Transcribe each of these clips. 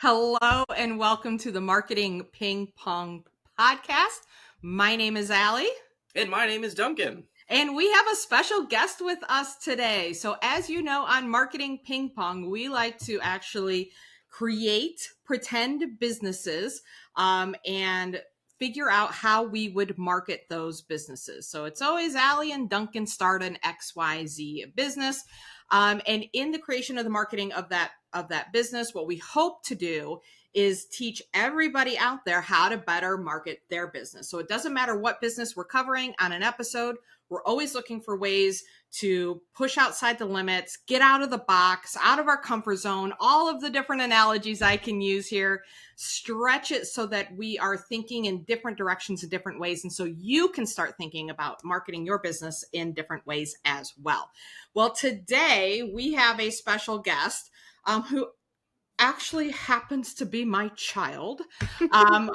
Hello and welcome to the Marketing Ping Pong Podcast. My name is Allie. And my name is Duncan. And we have a special guest with us today. So as you know, on Marketing Ping Pong, we like to actually create pretend businesses and figure out how we would market those businesses. So it's always Allie and Duncan start an XYZ business. And in the creation of the marketing of that business, what we hope to do is teach everybody out there how to better market their business. So it doesn't matter what business we're covering on an episode. We're always looking for ways to push outside the limits, get out of the box, out of our comfort zone, all of the different analogies I can use here, stretch it so that we are thinking in different directions in different ways. And so you can start thinking about marketing your business in different ways as well. Well, today we have a special guest who actually happens to be my child.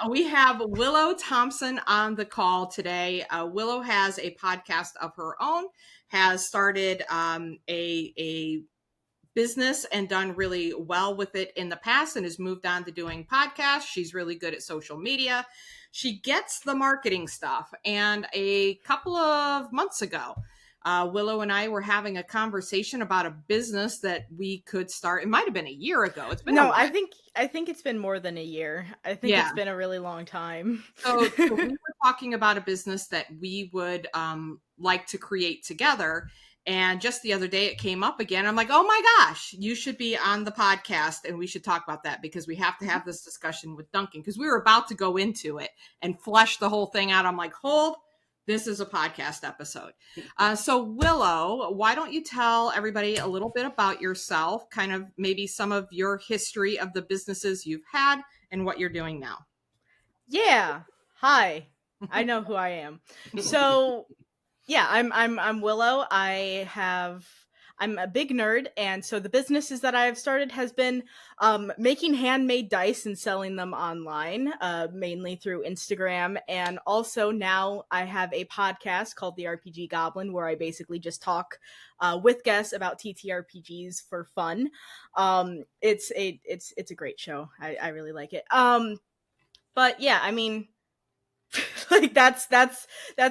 We have Willow Thompson on the call today. Willow has a podcast of her own, has started a business and done really well with it in the past and has moved on to doing podcasts. She's really good at social media. She gets the marketing stuff. And a couple of months ago, Willow and I were having a conversation about a business that we could start. It might have been a year ago. It's been I think it's been more than a year. I think It's been a really long time. So we were talking about a business that we would like to create together. And just the other day it came up again. I'm like, oh my gosh, you should be on the podcast and we should talk about that because we have to have this discussion with Duncan because we were about to go into it and flesh the whole thing out. I'm like, hold, this is a podcast episode. So Willow, why don't you tell everybody a little bit about yourself, kind of maybe some of your history of the businesses you've had and what you're doing now. Yeah. Hi. I know who I am. So yeah, I'm Willow. I'm a big nerd, and so the businesses that I've started has been making handmade dice and selling them online, mainly through Instagram. And also now I have a podcast called The RPG Goblin, where I basically just talk with guests about TTRPGs for fun. It's a great show. I really like it. But yeah, I mean, like that's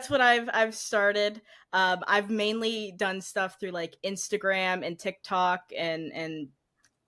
what I've started. I've mainly done stuff through like Instagram and TikTok and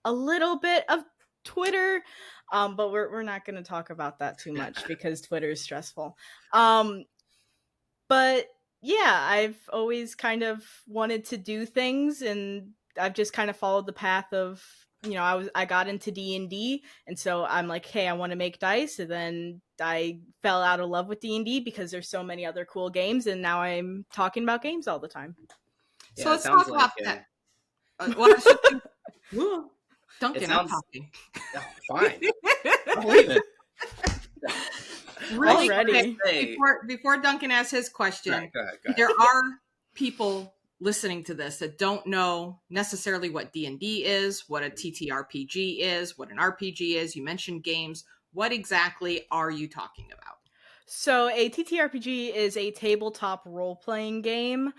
a little bit of Twitter, but we're not going to talk about that too much because Twitter is stressful. But yeah, I've always kind of wanted to do things, and I've just kind of followed the path of, you know, I got into D&D, and so I'm like, hey, I want to make dice, and then I fell out of love with D&D because there's so many other cool games, and now I'm talking about games all the time. Yeah, so let's talk about that. Duncan, I'm talking. Oh, fine. I believe it. Really already. Before Duncan asks his question, go ahead. There are people listening to this that don't know necessarily what D&D is, what a TTRPG is, what an RPG is. You mentioned games. What exactly are you talking about? So a TTRPG is a tabletop role-playing game.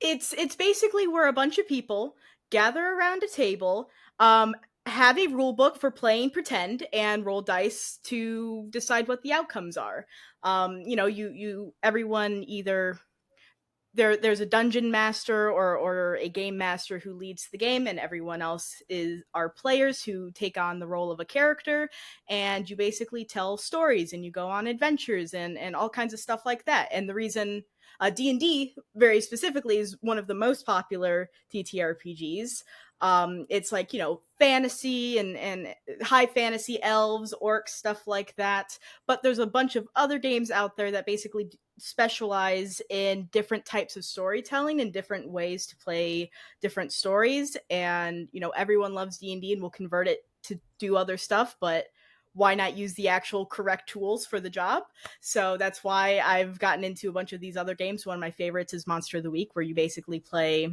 It's basically where a bunch of people gather around a table, have a rule book for playing pretend, and roll dice to decide what the outcomes are. Everyone either there's a dungeon master or a game master who leads the game, and everyone else are players who take on the role of a character, and you basically tell stories and you go on adventures and all kinds of stuff like that. And the reason D&D very specifically is one of the most popular TTRPGs. It's like, you know, fantasy and high fantasy, elves, orcs, stuff like that. But there's a bunch of other games out there that basically specialize in different types of storytelling and different ways to play different stories. And, you know, everyone loves D&D and will convert it to do other stuff, but why not use the actual correct tools for the job? So that's why I've gotten into a bunch of these other games. One of my favorites is Monster of the Week, where you basically play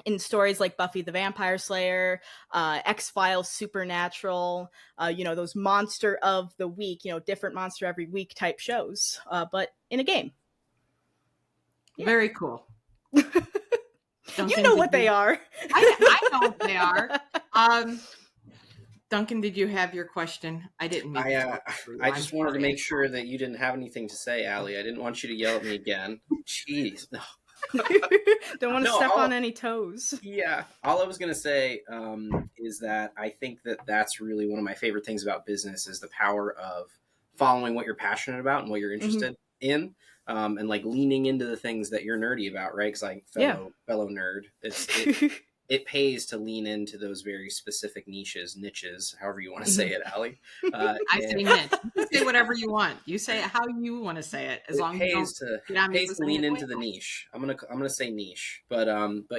in stories like Buffy the Vampire Slayer, X-Files, Supernatural, those Monster of the Week, different monster every week type shows, but in a game. Yeah. Very cool. Duncan, you know what they are. I know what they are. Duncan, did you have your question? I didn't mean to talk through you. I I'm just wanted to sorry. make sure that you didn't have anything to say, Allie. I didn't want you to yell at me again. Jeez, no, Don't want to no. step on any toes. Yeah, all I was gonna say is that I think that that's really one of my favorite things about business is the power of following what you're passionate about and what you're interested in, and like leaning into the things that you're nerdy about, right? Because like fellow nerd, it pays to lean into those very specific niches, however you want to say it, Allie. I say niche. You can say whatever you want. You say it how you want to say it, as long as you don't get on me for saying lean it into the niche. I'm gonna say niche, but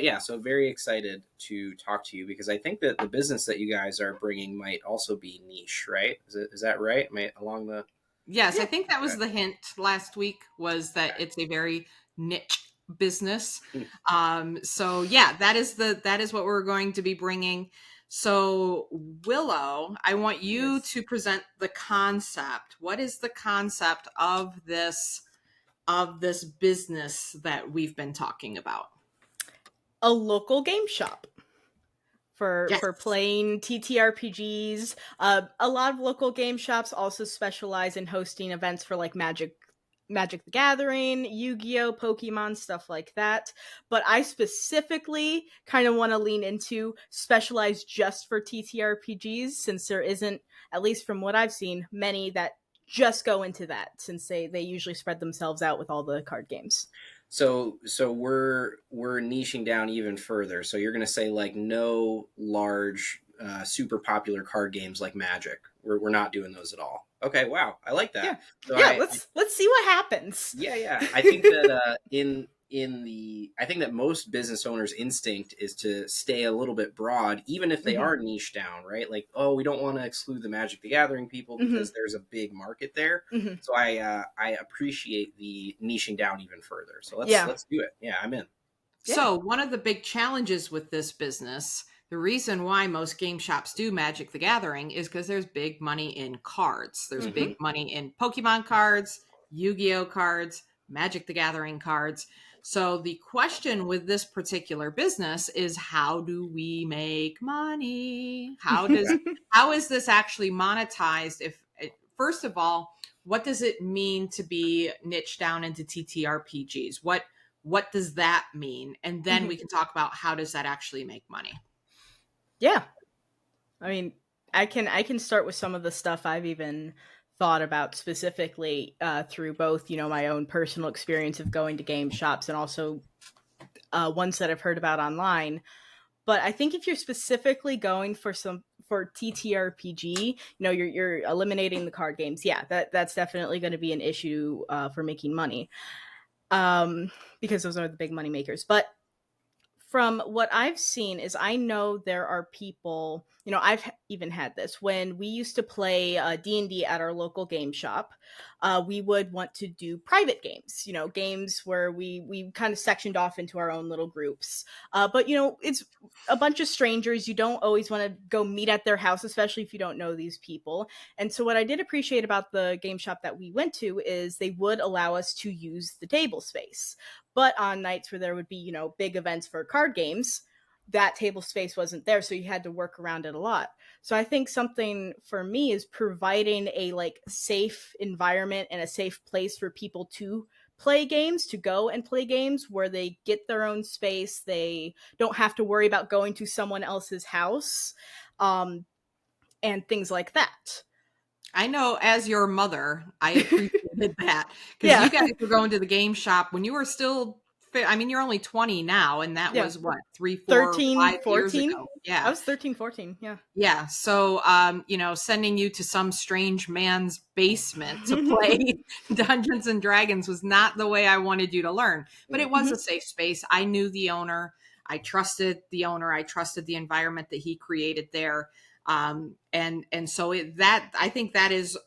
yeah. So very excited to talk to you because I think that the business that you guys are bringing might also be niche, right? Is that right? Along the Yes, I think that was the hint last week, was that it's a very niche business. So yeah, that is what we're going to be bringing. So Willow, I want you to present the concept. What is the concept of this business that we've been talking about? A local game shop for Yes. playing TTRPGs. A lot of local game shops also specialize in hosting events for like Magic the Gathering, Yu-Gi-Oh, Pokemon, stuff like that. But I specifically kind of want to lean into specialize just for TTRPGs, since there isn't, at least from what I've seen, many that just go into that, since they usually spread themselves out with all the card games. So we're niching down even further. So you're going to say like no large, super popular card games like Magic. We're not doing those at all. Okay, wow, I like that. Yeah, So let's see what happens. Yeah. I think that I think that most business owners' instinct is to stay a little bit broad, even if they are niche down, right? Like, oh, we don't want to exclude the Magic the Gathering people because there's a big market there. So I appreciate the niching down even further. So let's do it. Yeah, I'm in. So one of the big challenges with this business, the reason why most game shops do Magic the Gathering is because there's big money in cards. There's big money in Pokemon cards, Yu-Gi-Oh cards, Magic the Gathering cards. So the question with this particular business is, how do we make money? How is this actually monetized? First of all, what does it mean to be niche down into TTRPGs? What does that mean? And then we can talk about how does that actually make money. Yeah. I mean, I can start with some of the stuff I've even thought about specifically through both, my own personal experience of going to game shops and also ones that I've heard about online. But I think if you're specifically going for TTRPG, you're eliminating the card games. Yeah, that's definitely going to be an issue for making money, because those are the big money makers. But from what I've seen is, I know there are people, I've even had this when we used to play D&D at our local game shop. We would want to do private games, games where we kind of sectioned off into our own little groups. But it's a bunch of strangers. You don't always want to go meet at their house, especially if you don't know these people. And so what I did appreciate about the game shop that we went to is they would allow us to use the table space. But on nights where there would be, big events for card games, that table space wasn't there, so you had to work around it a lot. So I think something for me is providing a safe environment and a safe place for people to play games, to go and play games where they get their own space. They don't have to worry about going to someone else's house, and things like that. I know, as your mother, I appreciated that, because you guys were going to the game shop when you were still, you're only 20 now, and that was what, 3, 4, 13, 5 14? years ago. Yeah. I was 13, 14. Yeah. Yeah. So, sending you to some strange man's basement to play Dungeons and Dragons was not the way I wanted you to learn, but it was a safe space. I knew the owner. I trusted the owner. I trusted the environment that he created there. And so I think that is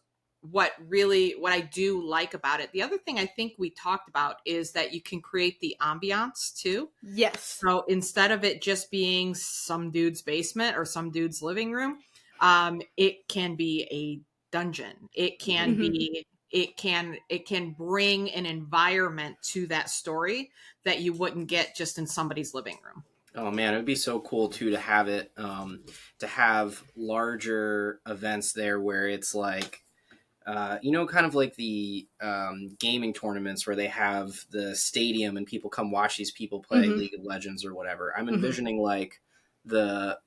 what I do like about it. The other thing I think we talked about is that you can create the ambiance too. Yes. So instead of it just being some dude's basement or some dude's living room, it can be a dungeon. It can be, it can bring an environment to that story that you wouldn't get just in somebody's living room. Oh man, it would be so cool too to have it, to have larger events there where it's like, kind of like the gaming tournaments where they have the stadium and people come watch these people play Mm-hmm. League of Legends or whatever. I'm Mm-hmm. envisioning like the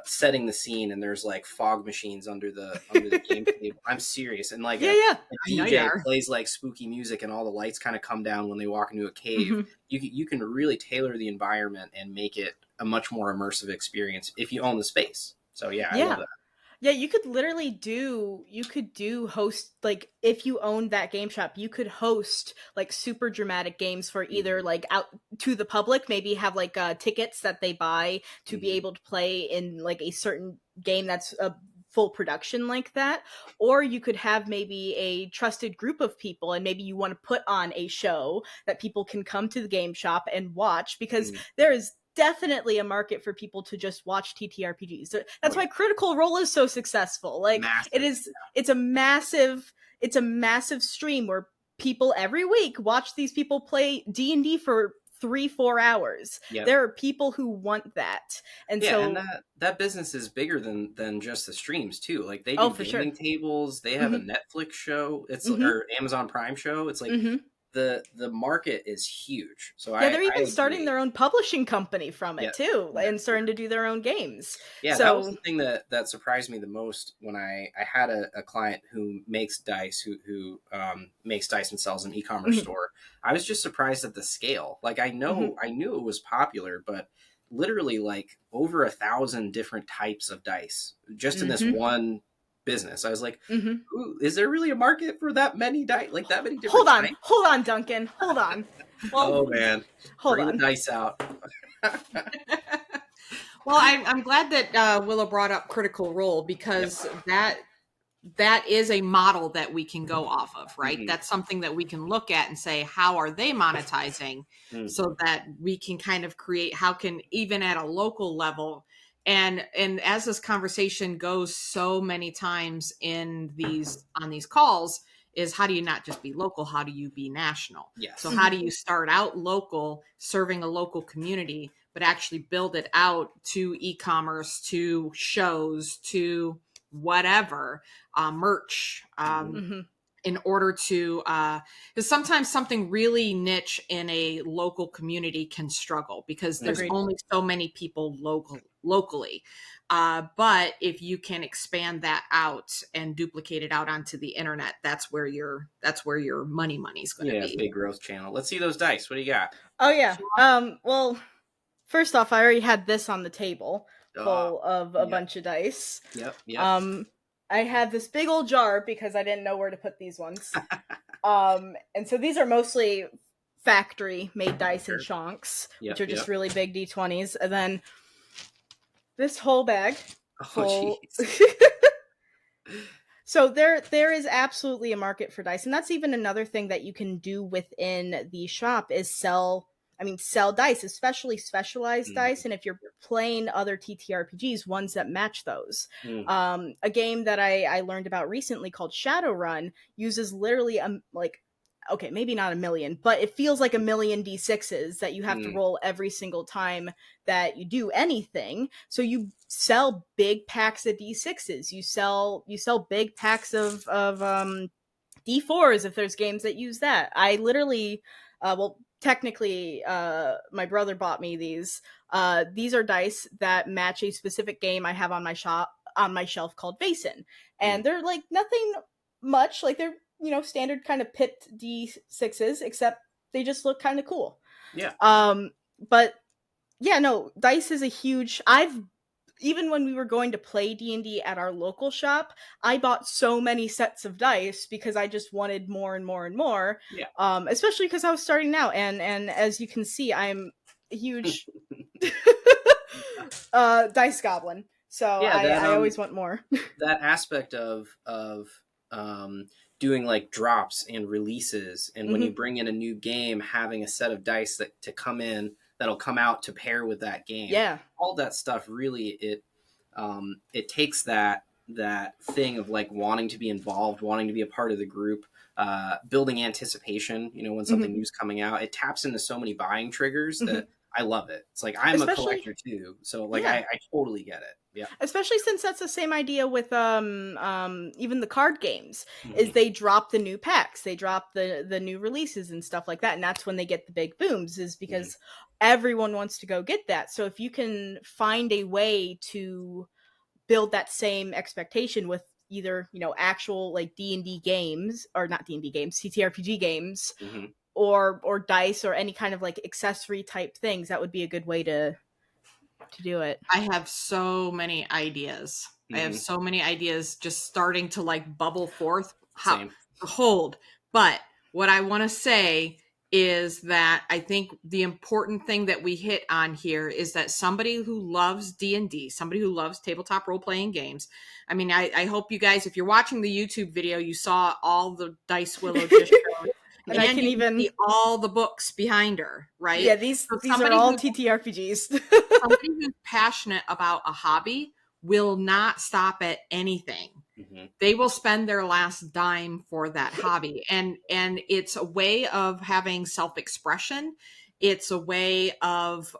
setting the scene and there's like fog machines under the game table. I'm serious, and like Yeah, yeah. a I know you DJ are. plays like spooky music and all the lights kind of come down when they walk into a cave. Mm-hmm. You can really tailor the environment and make it a much more immersive experience if you own the space. So yeah, I love Yeah. that. Yeah, you could do host, like, if you owned that game shop, you could host like super dramatic games for either Mhm. like out to the public, maybe have like tickets that they buy to be Mhm. able to play in like a certain game that's a full production like that, or you could have maybe a trusted group of people, and maybe you want to put on a show that people can come to the game shop and watch, because Mhm. there is definitely a market for people to just watch TTRPGs. Oh That's yeah, why Critical Role is so successful. Like, massive. it's a massive stream where people every week watch these people play D&D for 3-4 hours. Yep. There are people who want that. And Yeah, and so, that business is bigger than just the streams too. Like they oh, do for sure. gaming tables, they have a Mhm. Netflix show, it's Mhm. or Amazon Prime show. It's like Mhm. the market is huge. So Yeah, I they're even starting agree. their own publishing company from Yeah. it too, Yeah. and starting to do their own games. Yeah, that was So, the thing that surprised me the most when I had a client who makes dice, who makes dice and sells an e-commerce mhm. store. I was just surprised at the scale. Like Mhm. I knew it was popular, but literally like over 1,000 different types of dice just in this Mhm. one business. I was like, Mhm. ooh, is there really a market for that many dice, like that many different types? Hold on, Duncan. Hold on. Well, Oh man, hold bring the on. dice out. Well, I'm glad that Willow brought up Critical Role, Yep. because that is a model that we can go off of, right? Hmm. That's something that we can look at and say, how are they monetizing, so that we can kind of create, how can, even at a local level, and as this conversation goes so many times in these on these calls, is how do you not just be local, how do you be national? So Yes. how Mhm. do you start out local, serving a local community, but actually build it out to e-commerce, to shows, to whatever, merch, Hmm. Mhm. in order to, because sometimes something really niche in a local community can struggle because there's Agreed. only so many people locally. But if you can expand that out and duplicate it out onto the internet, that's where your money's going to Yeah, be. big growth channel. Let's see those dice. What do you got? Oh yeah. Well, first off, I already had this on the table Oh, full of a yep, bunch of dice. yep. Um, I had this big old jar because I didn't know where to put these ones. And so these are mostly factory made dice and Sure. chonks, which Yep, are just yep. really big D20s. And then this whole bag Oh, full. jeez. So there is absolutely a market for dice, and that's even another thing that you can do within the shop is sell dice, especially specialized dice, Mhm. and if you're playing other TTRPGs, ones that match those. Mm. A game that I learned about recently called Shadowrun uses literally like, okay, maybe not a million, but it feels like a million D6s that you have to Mm. roll every single time that you do anything. So you sell big packs of D6s. You sell big packs of D4s if there's games that use that. I literally well, technically my brother bought me these. These are dice that match a specific game I have on my shelf called Vason. Mm. And they're like nothing much, like they're, standard kind of pipped D6s, except they just look kind of cool. Yeah. But yeah, no, dice is a huge. I've Even when we were going to play D&D at our local shop, I bought so many sets of dice because I just wanted more and more and more. Yeah. Especially because I was starting out, and as you can see, I'm a huge dice goblin. So Yeah, I always want more. that aspect of um doing like drops and releases, and when you Hmm. bring in a new game, having a set of dice that to come in that'll come out to pair with that game. Yeah. All that stuff really it takes that thing of like wanting to be involved, wanting to be a part of the group, building anticipation, when Hmm. something new's coming out. It taps into so many buying triggers Hmm. that I love it. It's like, I'm a Especially, collector too, so like yeah. I totally get it. Yeah. Especially since that's the same idea with even the card games, is Hmm. they drop the new packs, they drop the new releases and stuff like that, and that's when they get the big booms, is Hmm. because everyone wants to go get that. So if you can find a way to build that same expectation with either, actual like D&D games, or not D&D games, TTRPG games, Hmm. or dice, or any kind of like accessory type things, that would be a good way to do it. I have so many ideas. I have Hmm. so many ideas just starting to like bubble forth. Same. Hold. But what I want to say is that I think the important thing that we hit on here is that somebody who loves D&D, somebody who loves tabletop role-playing games. I mean, I hope you guys, if you're watching the YouTube video, you saw all the dice Willow just showed. And I And can you can even see all the books behind her, right? yeah, these So are all TTRPGs. somebody who's passionate about a hobby will not stop at anything. Hmm. They will spend their last dime for that hobby, and it's a way of having self-expression. It's a way of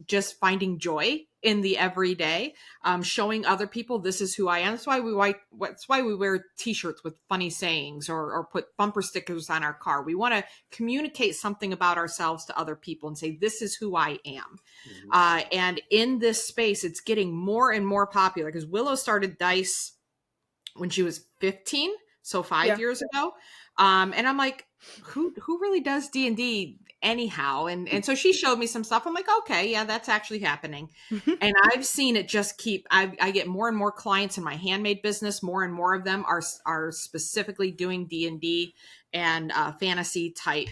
just finding joy in the everyday, showing other people this is who I am. That's why we wear T-shirts with funny sayings, or put bumper stickers on our car. We want to communicate something about ourselves to other people and say this is who I am. Hmm. And in this space, it's getting more and more popular because Willow started dice when she was 15, so 5 years ago. And I'm like, who really does D&D anyhow? And so she showed me some stuff. I'm like, okay, yeah, that's actually happening. And I've seen it just keep, I get more and more clients in my handmade business. More and more of them are specifically doing D&D and fantasy type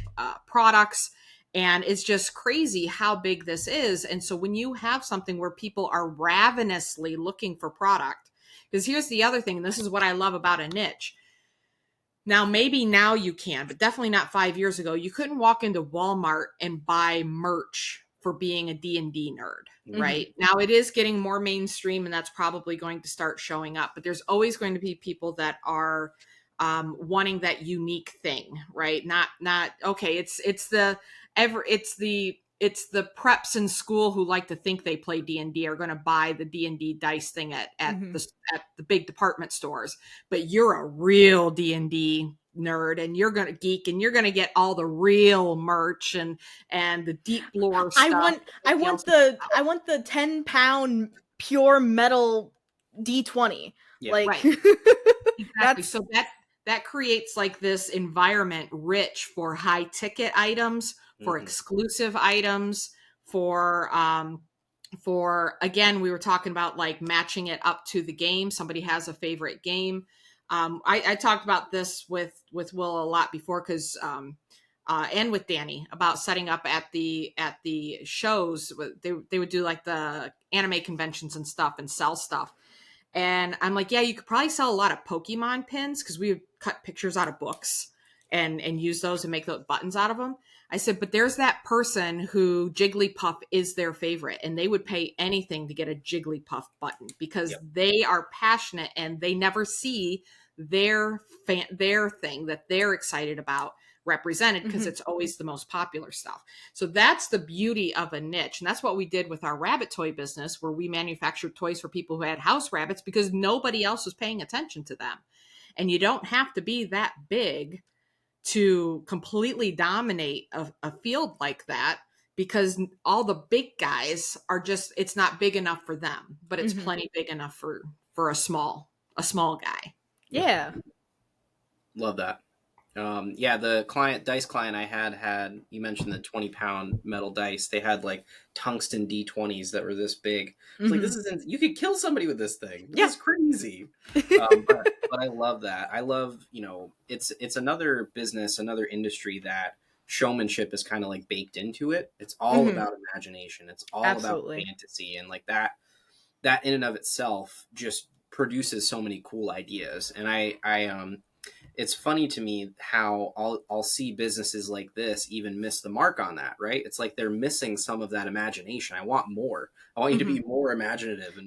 products. And it's just crazy how big this is. And so when you have something where people are ravenously looking for product, because here's the other thing, and this is what I love about a niche. Now, maybe now you can, but definitely not 5 years ago. You couldn't walk into Walmart and buy merch for being a D&D nerd, right? Now it is getting more mainstream, and that's probably going to start showing up. But there's always going to be people that are wanting that unique thing, right? Not okay. It's the preps in school who like to think they play D&D are going to buy the D&D dice thing at the big department stores, but you're a real D&D nerd and you're going to geek and you're going to get all the real merch and the deep lore stuff. I want the 10-pound pure metal D20. Yeah. Like Right. Exactly. that's So that creates like this environment rich for high ticket items, for Hmm. exclusive items, for again, we were talking about like matching it up to the game. Somebody has a favorite game. I talked about this with Will a lot before, because and with Danny, about setting up at the shows. They would do like the anime conventions and stuff and sell stuff. And I'm like, yeah, you could probably sell a lot of Pokemon pins, because we would cut pictures out of books and use those and make those buttons out of them. I said, but there's that person who Jigglypuff is their favorite, and they would pay anything to get a Jigglypuff button because Yep. they are passionate and they never see their thing that they're excited about represented, because it's always the most popular stuff. So that's the beauty of a niche. And that's what we did with our rabbit toy business, where we manufactured toys for people who had house rabbits because nobody else was paying attention to them. And you don't have to be that big to completely dominate a field like that, because all the big guys are just, it's not big enough for them, but it's plenty big enough for a small guy. yeah. Love that. Yeah, the dice client I had, you mentioned the 20-pound metal dice. They had like tungsten D20s that were this big. It's like, this is, you could kill somebody with this thing. This is crazy. But I love that. I love, it's another business, another industry that showmanship is kind of like baked into it. It's all about imagination. It's all Absolutely. about fantasy, and like that in and of itself just produces so many cool ideas. And it's funny to me how I'll see businesses like this even miss the mark on that, right? It's like they're missing some of that imagination. I want more. I want you to be more imaginative.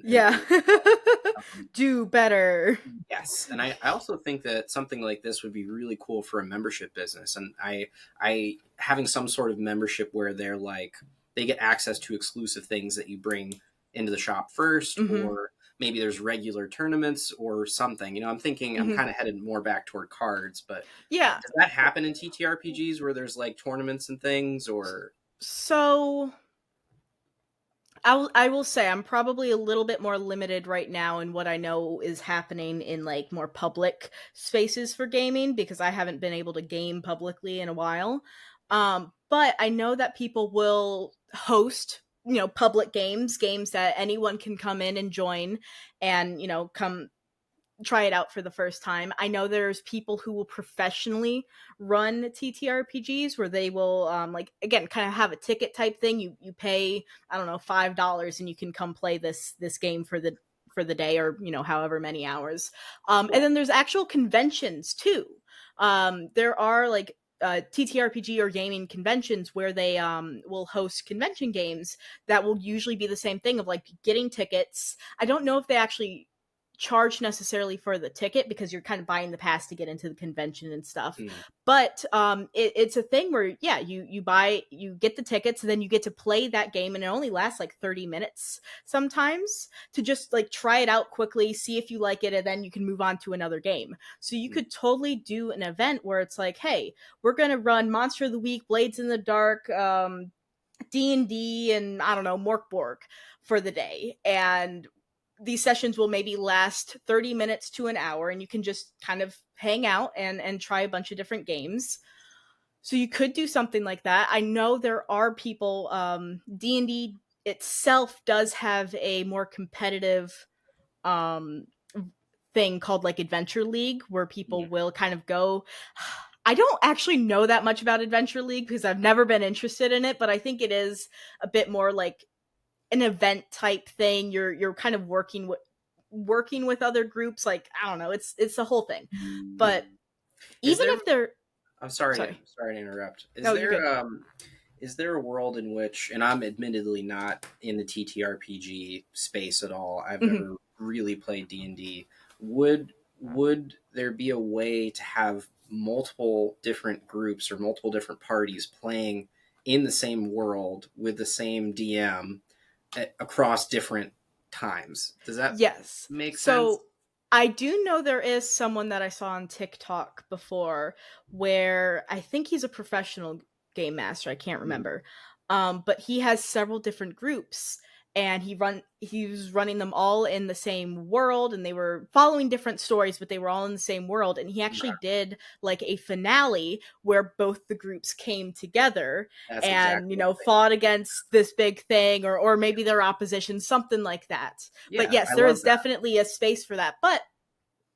Do better. Yes. And I also think that something like this would be really cool for a membership business. And I having some sort of membership where they're like, they get access to exclusive things that you bring into the shop first, or maybe there's regular tournaments or something. You know, I'm thinking I'm kind of headed more back toward cards, but Yeah. does that happen in TTRPGs where there's like tournaments and things, or? So I will say I'm probably a little bit more limited right now in what I know is happening in like more public spaces for gaming, because I haven't been able to game publicly in a while. But I know that people will host, public games that anyone can come in and join and, come try it out for the first time. I know there's people who will professionally run TTRPGs where they will like, again, kind of have a ticket type thing. You pay, I don't know, $5 and you can come play this game for the day, or however many hours. And then there's actual conventions too. There are like TTRPG or gaming conventions where they will host convention games that will usually be the same thing of like getting tickets. I don't know if they actually charge necessarily for the ticket, because you're kind of buying the pass to get into the convention and stuff. But it's a thing where you get the tickets, and then you get to play that game, and it only lasts like 30 minutes sometimes, to just like try it out quickly, see if you like it, and then you can move on to another game. So you could totally do an event where it's like, hey, we're gonna run Monster of the Week, Blades in the Dark, D&D, and I don't know, Morkborg for the day. And these sessions will maybe last 30 minutes to an hour, and you can just kind of hang out and try a bunch of different games. So you could do something like that. I know there are people, D&D itself does have a more competitive thing called like Adventure League, where people will kind of go. I don't actually know that much about Adventure League because I've never been interested in it, but I think it is a bit more like an event type thing. You're kind of working with other groups. Like, I don't know, it's the whole thing. But if they're I'm sorry to interrupt. Is there a world in which, and I'm admittedly not in the TTRPG space at all, I've never really played D&D, would there be a way to have multiple different groups or multiple different parties playing in the same world with the same DM across different times? Does that make sense? So I do know there is someone that I saw on TikTok before, where I think he's a professional game master. I can't remember. But he has several different groups, and he was running them all in the same world, and they were following different stories, but they were all in the same world. And he actually did like a finale where both the groups came together fought against this big thing, or maybe their opposition, something like that. But yes, there is definitely a space for that. But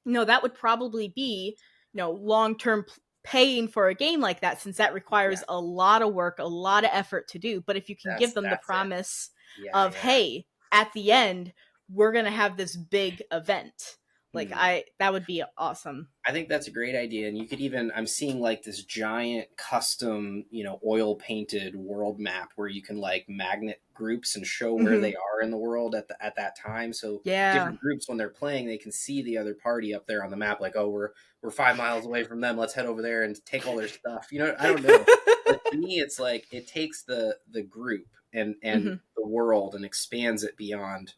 that would probably be long-term paying for a game like that, since that requires a lot of work, a lot of effort to do. But if you can give them the promise of, hey, at the end, we're going to have this big event, like that would be awesome. I think that's a great idea. And you could even, I'm seeing like this giant custom, oil painted world map where you can like magnet groups and show where they are in the world at that time. So different groups, when they're playing, they can see the other party up there on the map. Like, oh, we're 5 miles away from them. Let's head over there and take all their stuff. I don't know. But to me, it's like, it takes the group and the world and expands it beyond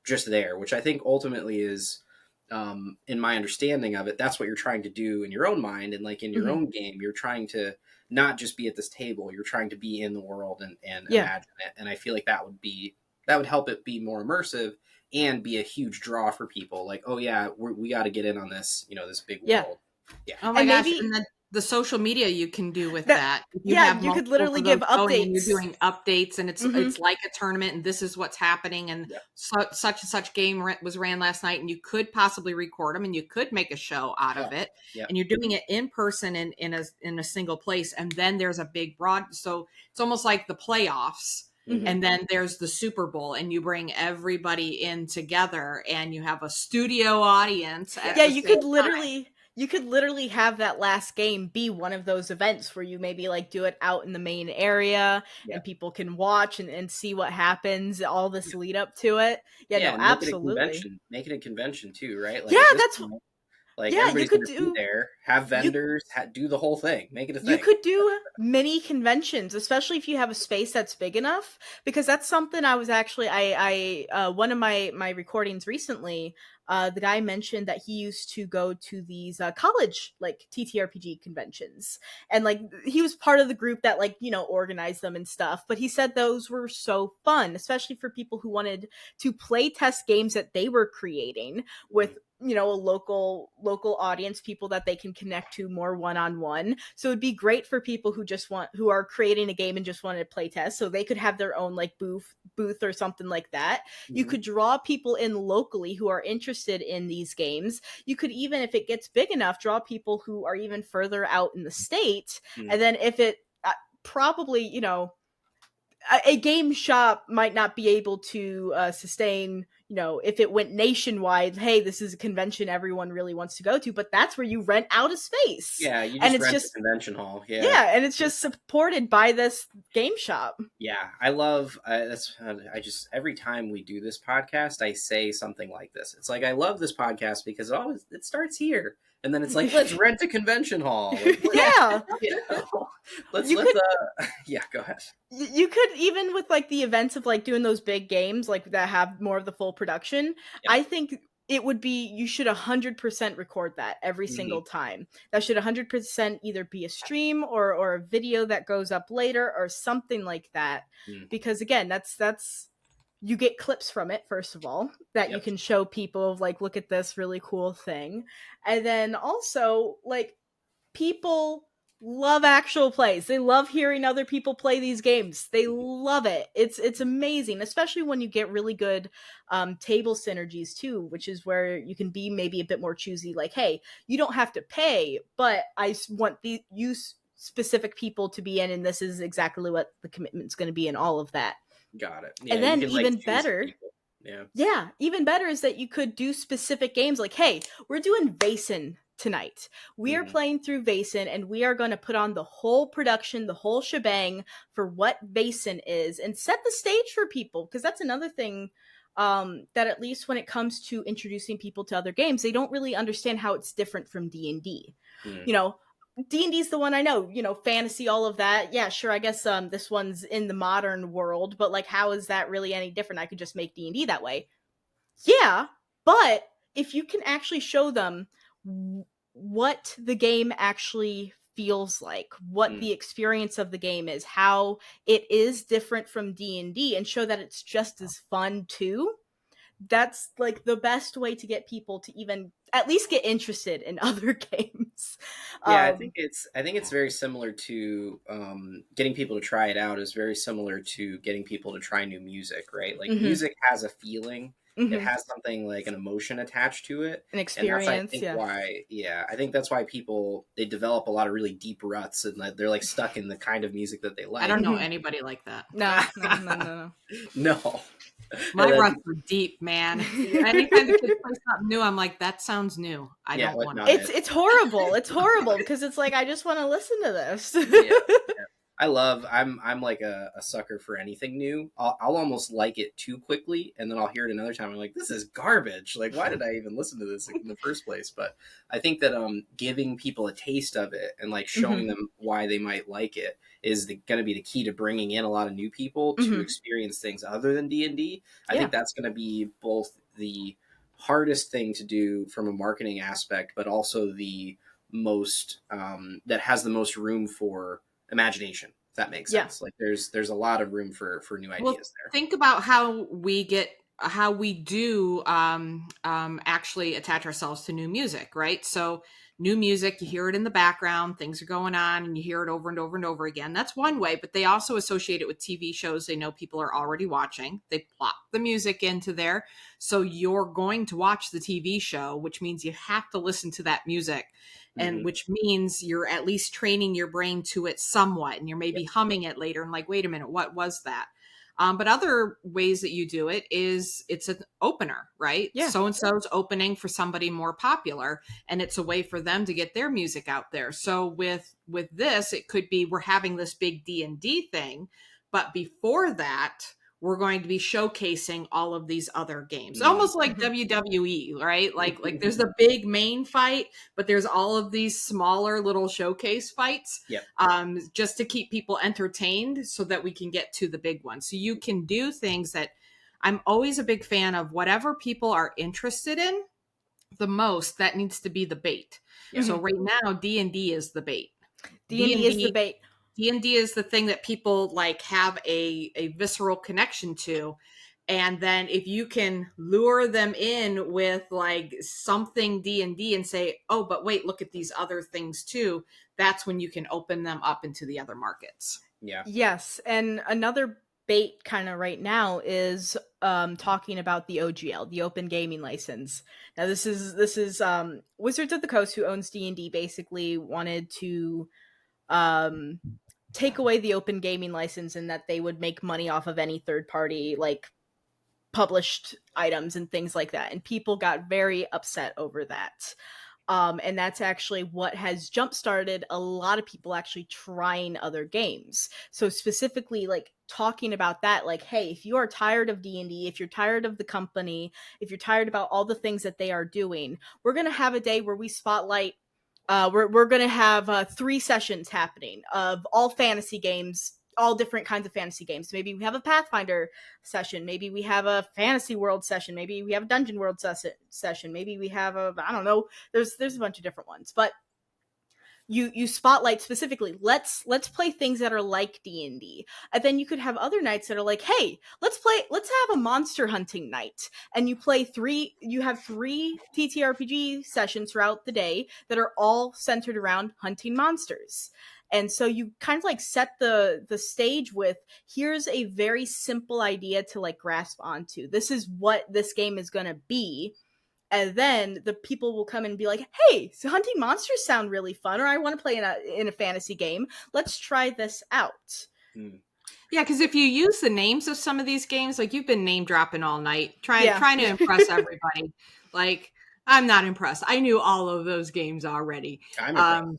just there, which I think ultimately is, in my understanding of it, that's what you're trying to do in your own mind. And like in your own game, you're trying to not just be at this table, you're trying to be in the world and imagine it. And I feel like that would help it be more immersive and be a huge draw for people. Like, oh yeah, we got to get in on this, this big world. Yeah. Oh my gosh. And then the social media you can do with that. You could literally give updates. And you're doing updates, and it's like a tournament, and this is what's happening, and such and such game was ran last night, and you could possibly record them, and you could make a show out of it. And you're doing it in person in a single place, and then there's a big so it's almost like the playoffs. And then there's the Super Bowl, and you bring everybody in together, and you have a studio audience. You could literally have that last game be one of those events where you maybe like do it out in the main area and people can watch and see what happens, all this lead up to it. Absolutely. Make it a convention too, right? Like Like Yeah, you everybody's could going to be there, have you vendors, do the whole thing, make it a You thing. could do mini conventions, especially if you have a space that's big enough, because that's something I was actually one of my recordings recently, the guy mentioned that he used to go to these college like TTRPG conventions, and like he was part of the group that like, you know, organized them and stuff, but he said those were so fun, especially for people who wanted to play test games that they were creating with, you know, a local audience, people that they can connect to more one-on-one. So it'd be great for people who are creating a game and just wanted to play test, so they could have their own like booth or something like that. Mm-hmm. You could draw people in locally who are interested in these games. You could even, if it gets big enough, draw people who are even further out in the state. Mm-hmm. And then if it probably, you know, a game shop might not be able to sustain, you know, if it went nationwide, hey, this is a convention everyone really wants to go to, but that's where you rent out a space. Yeah, you and just it's rent just a convention hall. Yeah. Yeah, and it's just supported by this game shop. Yeah, I love that's. I just every time we do this podcast, I say something like this. It's like I love this podcast because it starts here, and then it's like let's rent a convention hall. Like, Yeah. you know, yeah. Go ahead. You could, even with like the events of like doing those big games like that have more of the full production, Yeah. I think it would be, you should 100% record that every single time. That should 100% either be a stream or a video that goes up later or something like that. Because again, that's you get clips from it, first of all, that you can show people of like, look at this really cool thing. And then also, like, people love actual plays. They love hearing other people play these games. They love it. It's amazing, especially when you get really good table synergies too, which is where you can be maybe a bit more choosy. Like, hey, you don't have to pay, but I want you specific people to be in, and this is exactly what the commitment's going to be, and all of that. Got it. Yeah, and then can, even like, better. Yeah. Yeah, even better is that you could do specific games like, hey, we're doing Vaesen tonight. We are playing through Vaesen, and we are going to put on the whole production, the whole shebang for what Vaesen is, and set the stage for people, because that's another thing that at least when it comes to introducing people to other games, they don't really understand how it's different from D&D. You know, D&D is the one I know, you know, fantasy, all of that. Yeah, sure, I guess this one's in the modern world, but like, how is that really any different? I could just make D&D that way. Yeah, but if you can actually show them what the game actually feels like, what the experience of the game is, how it is different from D&D, and show that it's just as fun too, that's like the best way to get people to even at least get interested in other games. Yeah, I think it's very similar to getting people to try it out is very similar to getting people to try new music, right? Like music has a feeling. It has something like an emotion attached to it, an experience. And that's, I think, why. Yeah, I think that's why people, they develop a lot of really deep ruts, and they're like stuck in the kind of music that they like. I don't know anybody like that. No. No. My ruts are deep, man. Anytime the kids play something new, I'm like, that sounds new. I don't want to. It's horrible. It's horrible because it's like, I just want to listen to this. I'm like a sucker for anything new. I'll almost like it too quickly, and then I'll hear it another time. I'm like, this is garbage. Like, why did I even listen to this in the first place? But I think that giving people a taste of it and like showing them why they might like it is going to be the key to bringing in a lot of new people to experience things other than D&D. I think that's going to be both the hardest thing to do from a marketing aspect, but also the most that has the most room for imagination, if that makes sense. Like there's a lot of room for new ideas there. Think about how we do actually attach ourselves to new music, right? So new music, you hear it in the background, things are going on, and you hear it over and over and over again. That's one way, but they also associate it with TV shows they know people are already watching. They plop the music into there. So you're going to watch the TV show, which means you have to listen to that music. And which means you're at least training your brain to it somewhat, and you're maybe humming it later and like, wait a minute, what was that? But other ways that you do it is it's an opener, right? Yeah. So-and-so's opening for somebody more popular, and it's a way for them to get their music out there. So with this, it could be we're having this big D&D thing, but before that, we're going to be showcasing all of these other games. Almost like WWE, right? Like there's the big main fight, but there's all of these smaller little showcase fights, just to keep people entertained so that we can get to the big one. So you can do things that I'm always a big fan of. Whatever people are interested in the most, that needs to be the bait. So right now, D&D is the bait. D&D is the bait. D&D is the thing that people like have a visceral connection to. And then if you can lure them in with like something D&D and say, oh, but wait, look at these other things too, that's when you can open them up into the other markets. Yeah. Yes. And another bait kind of right now is talking about the OGL, the Open Gaming License. Now this is Wizards of the Coast, who owns D&D, basically wanted to take away the Open Gaming License, and that they would make money off of any third party like published items and things like that. And people got very upset over that. And that's actually what has jump-started a lot of people actually trying other games. So specifically, like, talking about that, like, hey, if you are tired of D&D, if you're tired of the company, if you're tired about all the things that they are doing, we're going to have a day where we spotlight, we're going to have 3 sessions happening of all fantasy games, all different kinds of fantasy games. Maybe we have a Pathfinder session. Maybe we have a Fantasy World session. Maybe we have a Dungeon World session. Maybe we have I don't know. There's a bunch of different ones. But you spotlight specifically, let's play things that are like D&D. And then you could have other nights that are like, hey, let's have a monster hunting night. And you have 3 TTRPG sessions throughout the day that are all centered around hunting monsters. And so you kind of like set the stage with, here's a very simple idea to like grasp onto. This is what this game is going to be. And then the people will come and be like, hey, so hunting monsters sound really fun, or I want to play in a fantasy game. Let's try this out. Yeah, because if you use the names of some of these games, like you've been name dropping all night, trying to impress everybody. Like, I'm not impressed. I knew all of those games already. I'm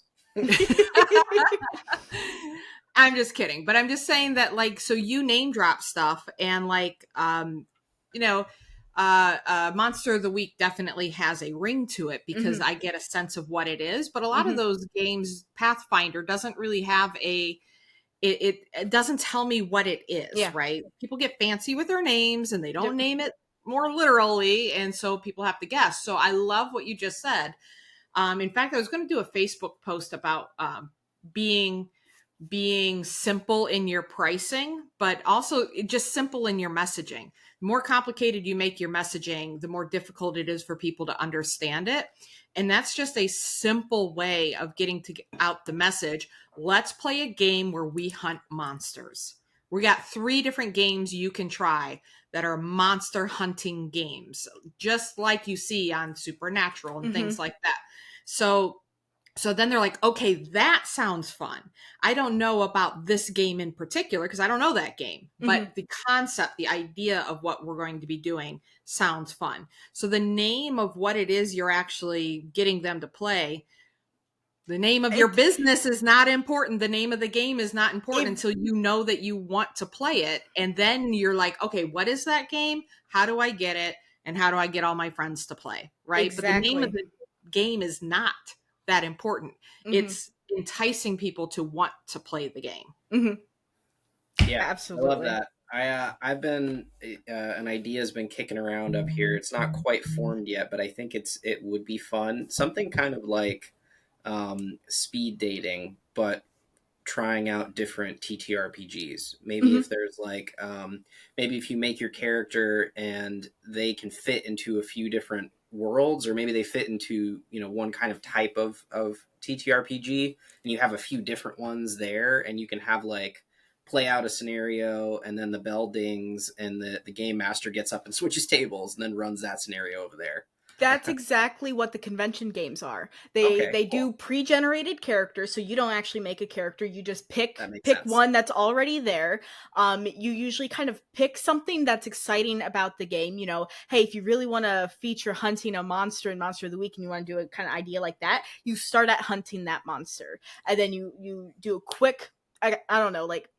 I'm just kidding, but I'm just saying that, like, so you name drop stuff, and like, Monster of the Week definitely has a ring to it because I get a sense of what it is. But a lot of those games, Pathfinder doesn't really have it doesn't tell me what it is, right? People get fancy with their names and they don't name it more literally, and so people have to guess. So I love what you just said. In fact, I was going to do a Facebook post about being simple in your pricing, but also just simple in your messaging. The more complicated you make your messaging, the more difficult it is for people to understand it. And that's just a simple way of getting out the message. Let's play a game where we hunt monsters. We got 3 different games you can try that are monster hunting games, just like you see on Supernatural and things like that. So then they're like, okay, that sounds fun. I don't know about this game in particular because I don't know that game, but the concept, the idea of what we're going to be doing sounds fun. So the name of what it is you're actually getting them to play, the name of your business is not important. The name of the game is not important until you know that you want to play it. And then you're like, okay, what is that game? How do I get it? And how do I get all my friends to play? Right. Exactly. But the name of the game is not that important. It's enticing people to want to play the game. Yeah, absolutely. I love that. I've been an idea has been kicking around up here. It's not quite formed yet, but I think it would be fun. Something kind of like speed dating, but trying out different TTRPGs. Maybe if there's like maybe if you make your character and they can fit into a few different worlds, or maybe they fit into one kind of type of TTRPG, and you have a few different ones there, and you can have like play out a scenario, and then the bell dings and the game master gets up and switches tables and then runs that scenario over there. That's exactly what the convention games are. They do pre-generated characters, so you don't actually make a character. You just pick one that's already there. You usually kind of pick something that's exciting about the game. Hey, if you really want to feature hunting a monster in Monster of the Week and you want to do a kind of idea like that, you start at hunting that monster. And then you do a quick, I don't know, like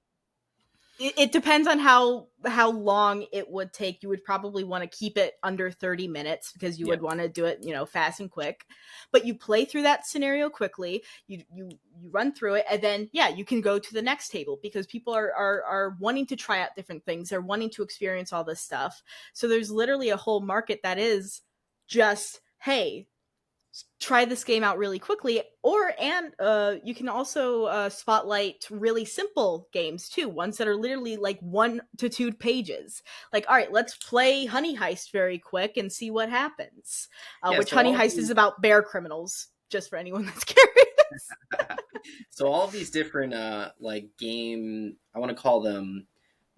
It depends on how long it would take. You would probably want to keep it under 30 minutes because you would want to do it, fast and quick. But you play through that scenario quickly. You run through it, and then you can go to the next table because people are wanting to try out different things. They're wanting to experience all this stuff. So there's literally a whole market that is just, hey, try this game out really quickly, and you can also spotlight really simple games too, ones that are literally like 1 to 2 pages. Like, all right, let's play Honey Heist very quick and see what happens. Which Honey Heist is about bear criminals, just for anyone that's curious. So all of these different like game, I want to call them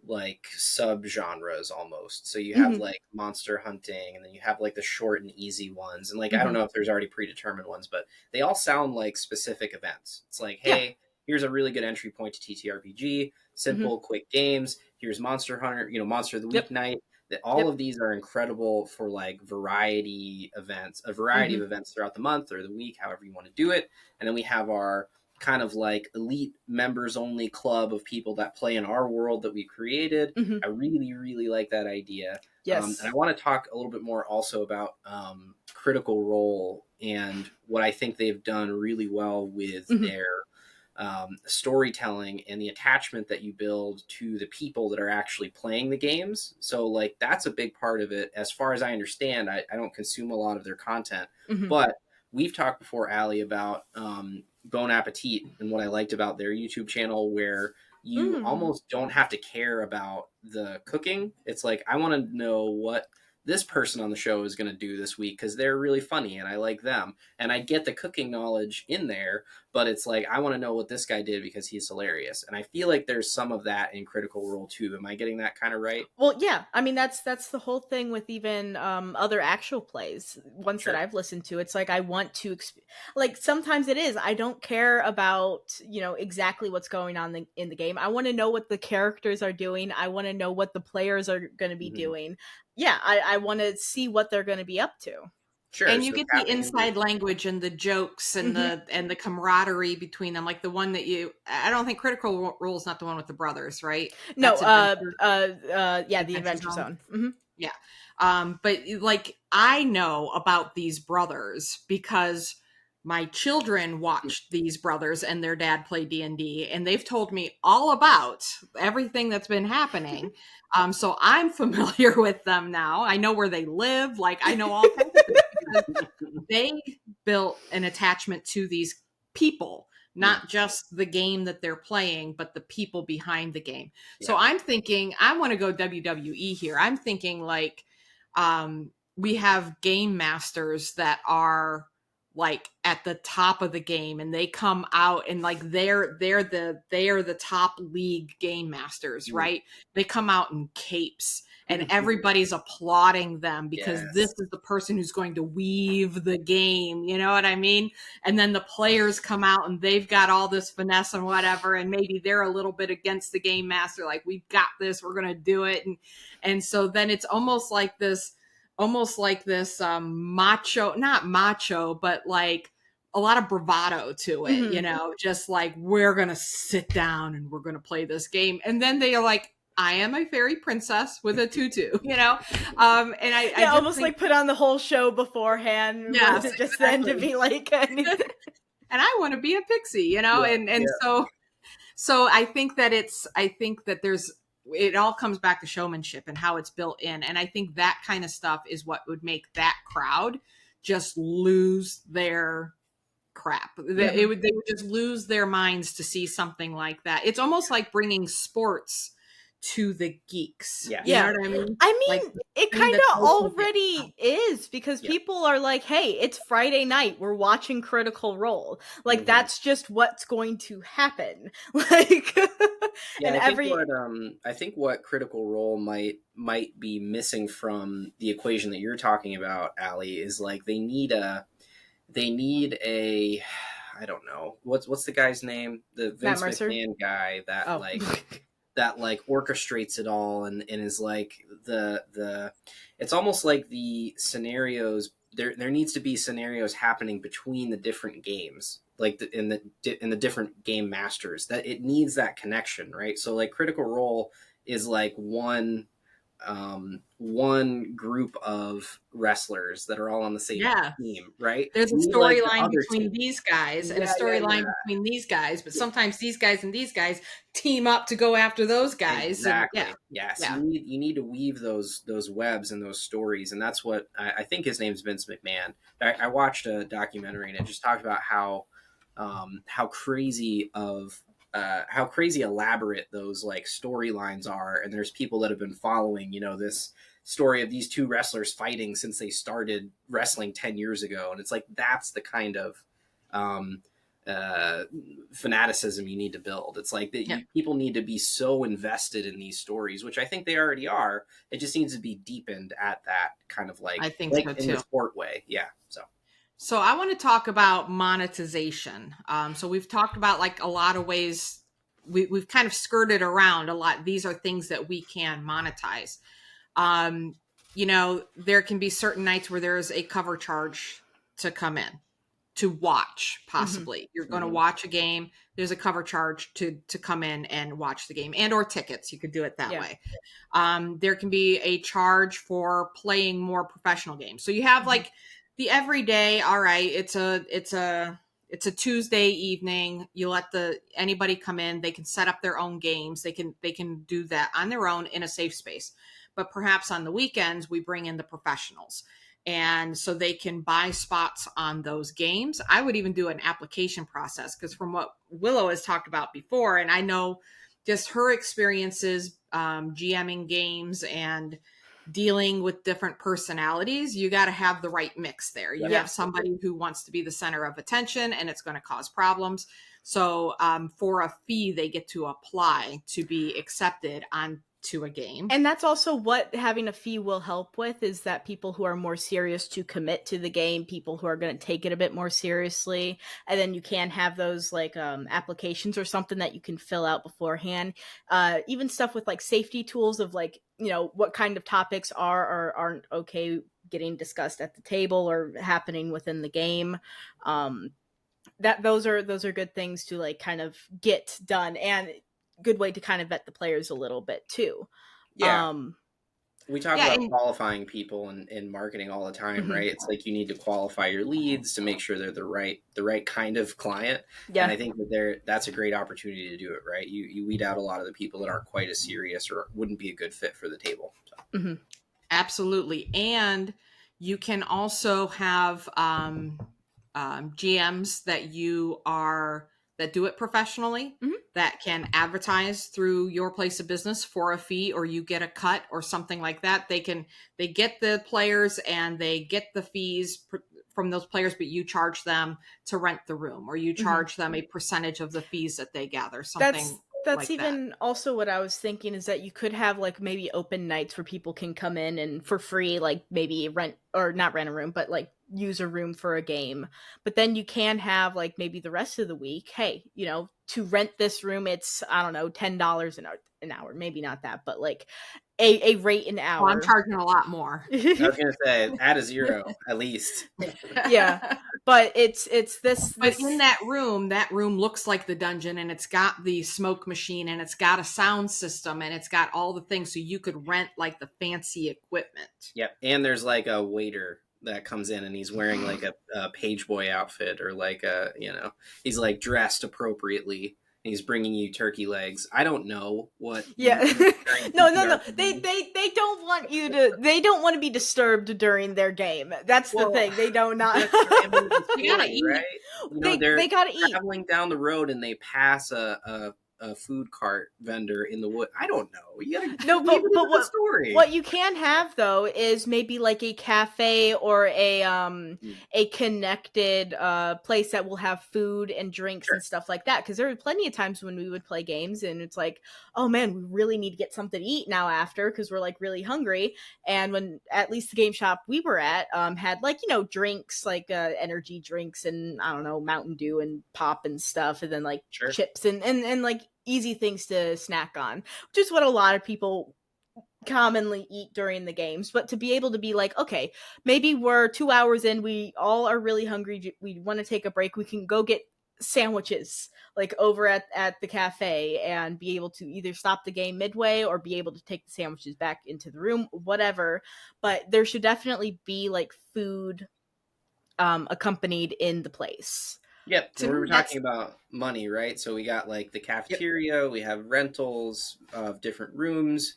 like subgenres almost. So you have like monster hunting, and then you have like the short and easy ones, and like I don't know if there's already predetermined ones, but they all sound like specific events. It's like, hey, here's a really good entry point to TTRPG, simple quick games. Here's Monster Hunter, Monster of the Week night. That all of these are incredible for like variety events, a variety of events throughout the month or the week, however you want to do it. And then we have our kind of like elite members only club of people that play in our world that we created. I really, really like that idea. Yes. And I want to talk a little bit more also about Critical Role and what I think they've done really well with their storytelling and the attachment that you build to the people that are actually playing the games. So like that's a big part of it. As far as I understand, I don't consume a lot of their content, but we've talked before, Allie, about Bon Appetit and what I liked about their YouTube channel, where you almost don't have to care about the cooking. It's like, I want to know what this person on the show is going to do this week because they're really funny and I like them. And I get the cooking knowledge in there, but it's like, I want to know what this guy did because he's hilarious. And I feel like there's some of that in Critical Role too. Am I getting that kind of right? Well, yeah. I mean, that's the whole thing with even other actual plays, ones that I've listened to. It's like, I want to, like, sometimes it is, I don't care about, exactly what's going on in the game. I want to know what the characters are doing. I want to know what the players are going to be doing. Yeah, I want to see what they're going to be up to. Sure. And you get the inside language and the jokes and the camaraderie between them. Like the one that I don't think Critical Role is not the one with the brothers, right? No, the Adventure Zone. Yeah. But like, I know about these brothers because my children watched these brothers and their dad play D&D, and they've told me all about everything that's been happening. So I'm familiar with them now. I know where they live. Like, I know all kinds of things because they built an attachment to these people, not just the game that they're playing, but the people behind the game. Yeah. So I'm thinking, I want to go WWE here. I'm thinking like, we have game masters that are like at the top of the game, and they come out and like they're the top league game masters, right? They come out in capes and everybody's applauding them because this is the person who's going to weave the game, you know what I mean? And then the players come out and they've got all this finesse and whatever, and maybe they're a little bit against the game master, like, we've got this, we're gonna do it. And so then it's almost like this macho, not macho, but like a lot of bravado to it, just like, we're going to sit down and we're going to play this game. And then they are like, I am a fairy princess with a tutu, and I almost think, like put on the whole show beforehand. Yes, just then to be like, and I want to be a pixie, so I think that it all comes back to showmanship and how it's built in. And I think that kind of stuff is what would make that crowd just lose their crap. They would just lose their minds to see something like that. It's almost like bringing sports to the geeks. Yeah. You know what I mean? I mean, like, it kind of already is, because people are like, hey, it's Friday night, we're watching Critical Role. Like, that's just what's going to happen. Like, and I think what Critical Role might be missing from the equation that you're talking about, Allie, is like they need a I don't know, what's the guy's name? The Vince McMahon guy that that like orchestrates it all and is like the it's almost like the scenarios there needs to be scenarios happening between the different games, like in the different game masters, that it needs that connection, right? So like Critical Role is like one group of wrestlers that are all on the same Yeah. team, right? There's a You need, like, the storyline other between team. these guys and a Yeah, yeah, storyline yeah. between these guys, but sometimes these guys and these guys team up to go after those guys. And Exactly. Yes, yeah. you need to weave those webs and those stories, and that's what I think his name's Vince McMahon. I watched a documentary and it just talked about how crazy of how crazy elaborate those like storylines are, and there's people that have been following this story of these two wrestlers fighting since they started wrestling 10 years ago, and it's like that's the kind of um, fanaticism you need to build. It's like that Yeah. people need to be so invested in these stories, which I think they already are. It just needs to be deepened at that kind of I think like so in too. the sport way. Yeah. So I want to talk about monetization. So we've talked about like a lot of ways we've kind of skirted around a lot. These are things that we can monetize. There can be certain nights where there's a cover charge to come in to watch, possibly. You're going to watch a game. There's a cover charge to come in and watch the game, and or tickets. You could do it that way. There can be a charge for playing more professional games. So you have like the everyday, all right, it's a Tuesday evening. You let anybody come in, they can set up their own games. They can do that on their own in a safe space. But perhaps on the weekends we bring in the professionals. And so they can buy spots on those games. I would even do an application process, because from what Willow has talked about before, and I know just her experiences GMing games and dealing with different personalities, you got to have the right mix there. You have somebody who wants to be the center of attention, and it's going to cause problems. So for a fee, they get to apply to be accepted onto a game. And that's also what having a fee will help with, is that people who are more serious to commit to the game, people who are going to take it a bit more seriously, and then you can have those like applications or something that you can fill out beforehand. Even stuff with like safety tools of like, what kind of topics are or aren't okay getting discussed at the table or happening within the game. Those are good things to like kind of get done, and good way to kind of vet the players a little bit too. Yeah. We talk about and qualifying people in marketing all the time, right? It's like you need to qualify your leads to make sure they're the right kind of client. Yeah. And I think that's a great opportunity to do it, right? You weed out a lot of the people that aren't quite as serious or wouldn't be a good fit for the table. So. Absolutely. And you can also have GMs that do it professionally, that can advertise through your place of business for a fee, or you get a cut or something like that. They get the players and they get the fees from those players, but you charge them to rent the room, or you charge them a percentage of the fees that they gather. That's like even also what I was thinking, is that you could have like maybe open nights where people can come in and for free, like maybe not rent a room, but like use a room for a game. But then you can have like maybe the rest of the week, hey, to rent this room, it's, I don't know, $10 an hour, maybe not that, but like a rate an hour. I'm charging a lot more. I was gonna say add a zero at least. Yeah, but it's this. But in that room looks like the dungeon, and it's got the smoke machine, and it's got a sound system, and it's got all the things, so you could rent like the fancy equipment. Yep, and there's like a waiter that comes in and he's wearing like a page boy outfit, or like he's like dressed appropriately. He's bringing you turkey legs. I don't know what. Yeah. No. They don't want you to. They don't want to be disturbed during their game. That's the thing. They don't not. You gotta eat, right? They gotta eat. Traveling down the road and they pass a food cart vendor in the wood. I don't know. You gotta but story. What you can have though is maybe like a cafe or a connected place that will have food and drinks and stuff like that. Because there were plenty of times when we would play games and it's like, oh man, we really need to get something to eat now after, because we're like really hungry. And when at least the game shop we were at had like drinks, like energy drinks and I don't know, Mountain Dew and pop and stuff, and then like chips and like easy things to snack on, which is what a lot of people commonly eat during the games, but to be able to be like, okay, maybe we're 2 hours in, we all are really hungry, we want to take a break, we can go get sandwiches like over at the cafe and be able to either stop the game midway or be able to take the sandwiches back into the room, whatever. But there should definitely be like food accompanied in the place. Yep. To And we me, were that's talking about money, right? So we got like the cafeteria, we have rentals of different rooms,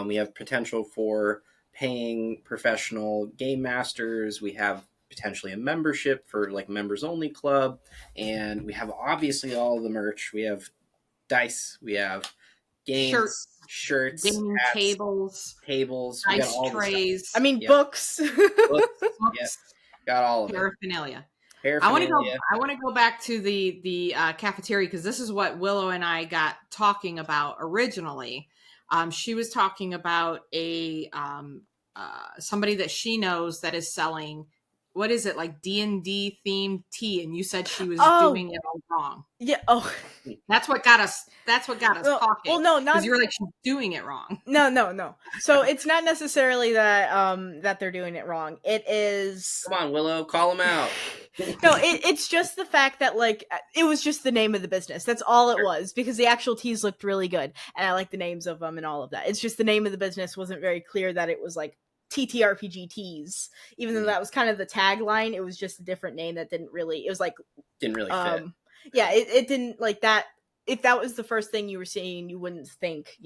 we have potential for paying professional game masters, we have potentially a membership for like members only club, and we have obviously all the merch. We have dice, we have games, shirts, shirts, gaming hats, tables, tables. We got dice all the stuff. trays, I mean, Yep. books. Books. Yep. books, Got all of it. paraphernalia. Paraphernalia. I want to go back to the cafeteria, because this is what Willow and I got talking about originally. She was talking about a somebody that she knows that is selling, what is it, like D&D themed tea, and you said she was doing it all wrong. Yeah. Oh, That's what got us. That's what got us talking. well, no, not because you're like, she's doing it wrong. no. So it's not necessarily that that they're doing it wrong. It is. Come on, Willow, call them out. No, it's just the fact that like it was just the name of the business. That's all it was, because the actual teas looked really good and I like the names of them and all of that. It's just the name of the business wasn't very clear that it was like TTRPG teas, even though that was kind of the tagline. It was just a different name that didn't really. It was like Didn't really fit. Yeah, it didn't like that. If that was the first thing you were seeing, you wouldn't think,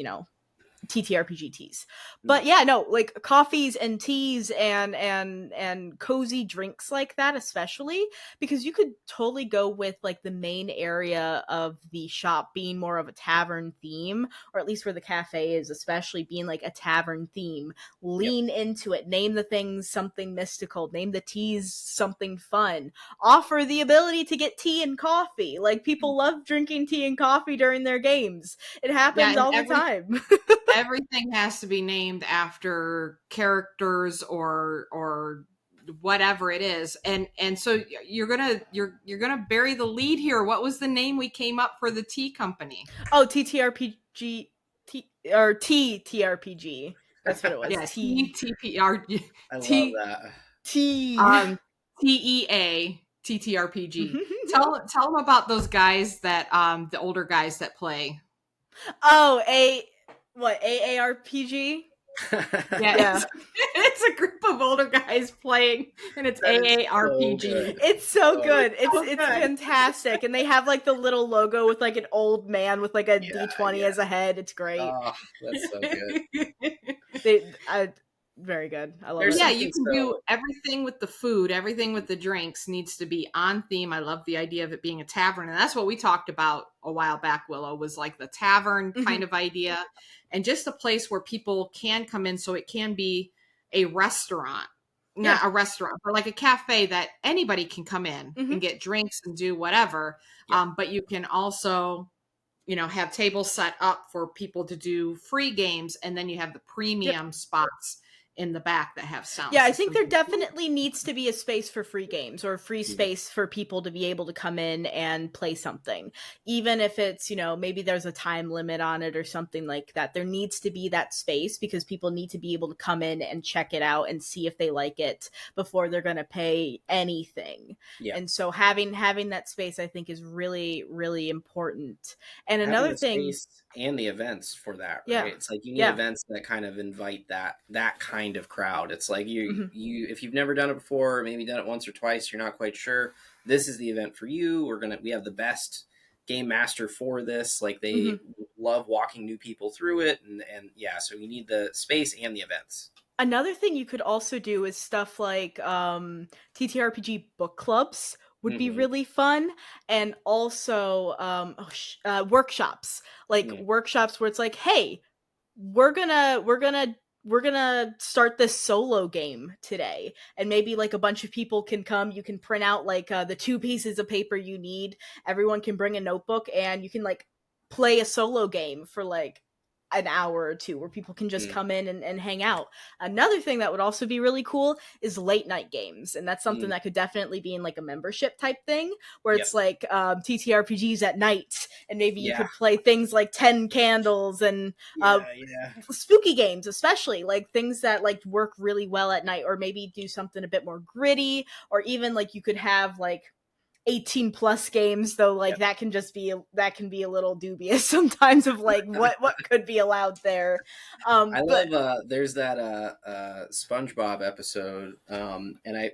TTRPG teas. But yeah, no, like coffees and teas and cozy drinks like that, especially because you could totally go with like the main area of the shop being more of a tavern theme, or at least where the cafe is, especially being like a tavern theme. Lean into it, name the things something mystical, name the teas something fun, offer the ability to get tea and coffee. Like, people love drinking tea and coffee during their games. It happens all the time. Everything has to be named after characters or whatever it is, and so you're gonna bury the lead here. What was the name we came up for the tea company? Oh, TTRPG, or TTRPG. That's what it was. Yeah, T TTRPG. I love that. T TEA TTRPG. Tell them about those guys that the older guys that play. Oh, AARPG? Yeah. It's a group of older guys playing, and it's AARPG. So it's so good. It's good. fantastic. And they have like the little logo with like an old man with like a D20 as a head. It's great. Oh, that's so good. Very good. I love There's it. Yeah, you can do everything with the food, everything with the drinks needs to be on theme. I love the idea of it being a tavern, and that's what we talked about a while back, Willow, was like the tavern kind of idea, and just a place where people can come in, so it can be a restaurant. Not a restaurant, but like a cafe that anybody can come in and get drinks and do whatever. But you can also, have tables set up for people to do free games, and then you have the premium spots in the back that have sound. Yeah, I think there definitely needs to be a space for free games, or a free space for people to be able to come in and play something. Even if it's, maybe there's a time limit on it or something like that. There needs to be that space, because people need to be able to come in and check it out and see if they like it before they're going to pay anything. Yeah. And so having that space, I think, is really, really important. And having another thing, and the events for that, right? Yeah. It's like you need events that kind of invite that kind of crowd. It's like you if you've never done it before, or maybe done it once or twice, you're not quite sure, this is the event for you. We have the best game master for this. Like, they love walking new people through it, and so you need the space and the events. Another thing you could also do is stuff like TTRPG book clubs would be really fun, and also workshops, like workshops where it's like, hey, we're gonna start this solo game today, and maybe like a bunch of people can come. You can print out like the 2 pieces of paper you need. Everyone can bring a notebook, and you can like play a solo game for like an hour or two where people can just come in and hang out. Another thing that would also be really cool is late night games. And that's something that could definitely be in like a membership type thing where it's like TTRPGs at night. And maybe you could play things like 10 Candles and spooky games, especially like things that like work really well at night, or maybe do something a bit more gritty, or even like you could have like 18 plus games, though like that can be a little dubious sometimes of like what could be allowed there. I love there's that SpongeBob episode, and I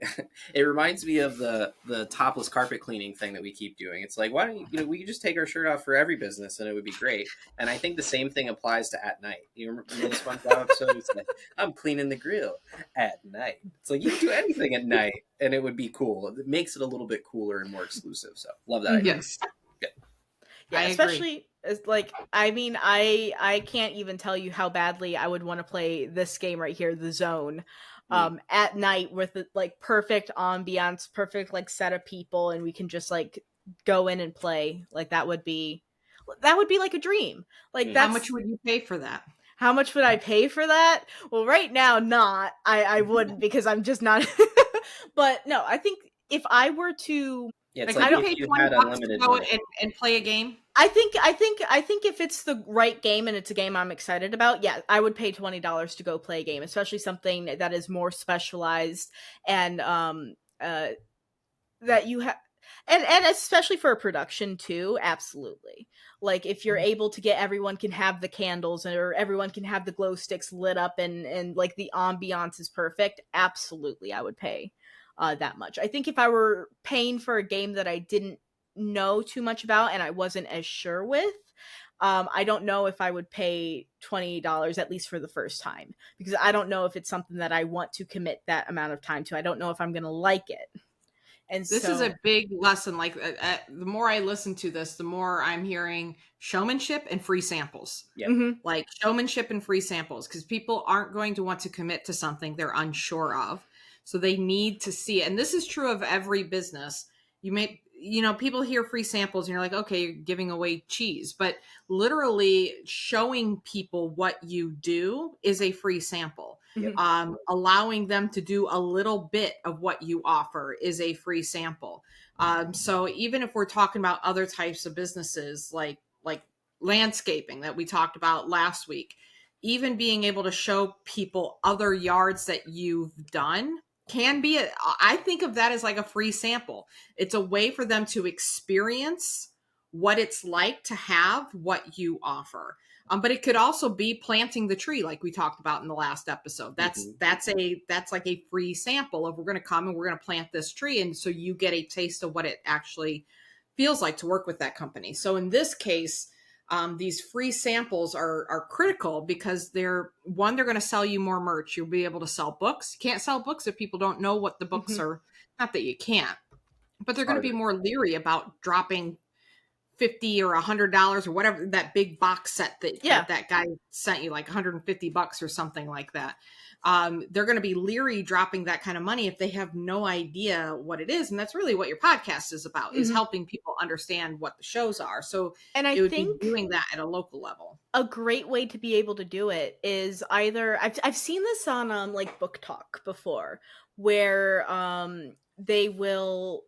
it reminds me of the topless carpet cleaning thing that we keep doing. It's like, why don't we could just take our shirt off for every business and it would be great. And I think the same thing applies to at night. You remember the SpongeBob episode? It's like, I'm cleaning the grill at night. It's like you can do anything at night and it would be cool. It makes it a little bit cooler and more exclusive. So love that idea. Yes. Yeah, especially as like, I mean, I can't even tell you how badly I would want to play this game right here, The Zone, at night with like perfect ambiance, perfect like set of people, and we can just like go in and play. Like that would be like a dream. Like how much would you pay for that? How much would I pay for that? Well, right now, not. I wouldn't, because I'm just not. But no, I think if I were to, it's like, like I don't pay $20 to go and play a game. I think if it's the right game and it's a game I'm excited about, yeah, I would pay $20 to go play a game, especially something that is more specialized and that you have. And especially for a production too, absolutely. Like if you're able to get everyone can have the candles, or everyone can have the glow sticks lit up, and like the ambiance is perfect, absolutely, I would pay that much. I think if I were paying for a game that I didn't know too much about and I wasn't as sure with, I don't know if I would pay $20 at least for the first time, because I don't know if it's something that I want to commit that amount of time to. I don't know if I'm going to like it. And this is a big lesson. Like the more I listen to this, the more I'm hearing showmanship and free samples. Like showmanship and free samples, because people aren't going to want to commit to something they're unsure of. So they need to see it. And this is true of every business. People hear free samples and you're like, okay, you're giving away cheese, but literally showing people what you do is a free sample. Allowing them to do a little bit of what you offer is a free sample. So even if we're talking about other types of businesses, like landscaping that we talked about last week, even being able to show people other yards that you've done can be I think of that as like a free sample. It's a way for them to experience what it's like to have what you offer. But it could also be planting the tree, like we talked about in the last episode. That's like a free sample of, we're going to come and we're going to plant this tree, and so you get a taste of what it actually feels like to work with that company. So in this case, these free samples are critical, because they're going to sell you more merch. You'll be able to sell books. You can't sell books if people don't know what the books are. Not that you can't, but they're going to be more leery about dropping $50 or $100 or whatever, that big box set that guy sent you, like $150 or something like that. They're going to be leery dropping that kind of money if they have no idea what it is. And that's really what your podcast is about, is helping people understand what the shows are. So, and I think be doing that at a local level. A great way to be able to do it is either, I've seen this on like Book Talk before, where they will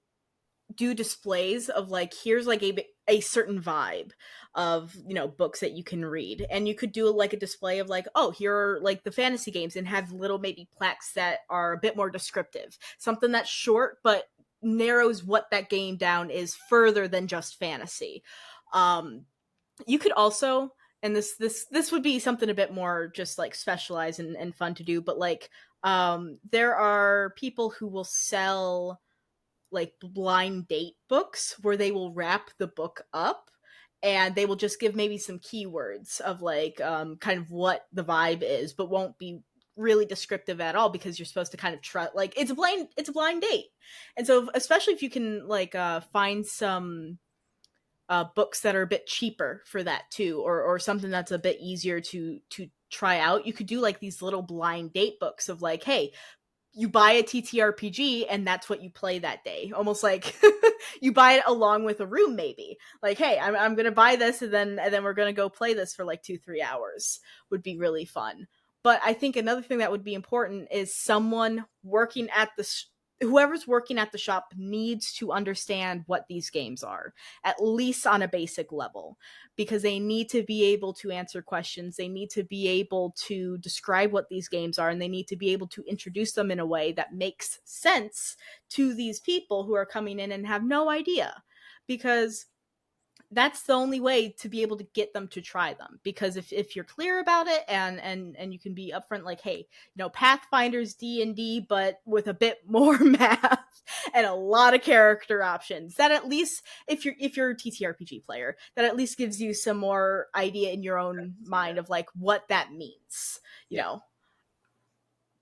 do displays of like, here's like a certain vibe of, books that you can read, and you could do like a display of like, oh, here are like the fantasy games, and have little maybe plaques that are a bit more descriptive, something that's short but narrows what that game down is further than just fantasy. You could also, and this would be something a bit more just like specialized and fun to do, but like there are people who will sell like blind date books, where they will wrap the book up and they will just give maybe some keywords of like kind of what the vibe is, but won't be really descriptive at all, because you're supposed to kind of trust, like it's a blind date. And so especially if you can like find some books that are a bit cheaper for that too, or something that's a bit easier to try out, you could do like these little blind date books of like, hey, you buy a TTRPG and that's what you play that day. Almost like you buy it along with a room, maybe. Like, hey, I'm gonna buy this and then we're gonna go play this for like 2-3 hours. Would be really fun. But I think another thing that would be important is someone working at whoever's working at the shop needs to understand what these games are, at least on a basic level, because they need to be able to answer questions. They need to be able to describe what these games are, and they need to be able to introduce them in a way that makes sense to these people who are coming in and have no idea. Because that's the only way to be able to get them to try them. Because if you're clear about it and you can be upfront, like, hey, Pathfinder's D&D, but with a bit more math and a lot of character options, that at least, if you're a TTRPG player, that at least gives you some more idea in your own mind of like what that means, you know.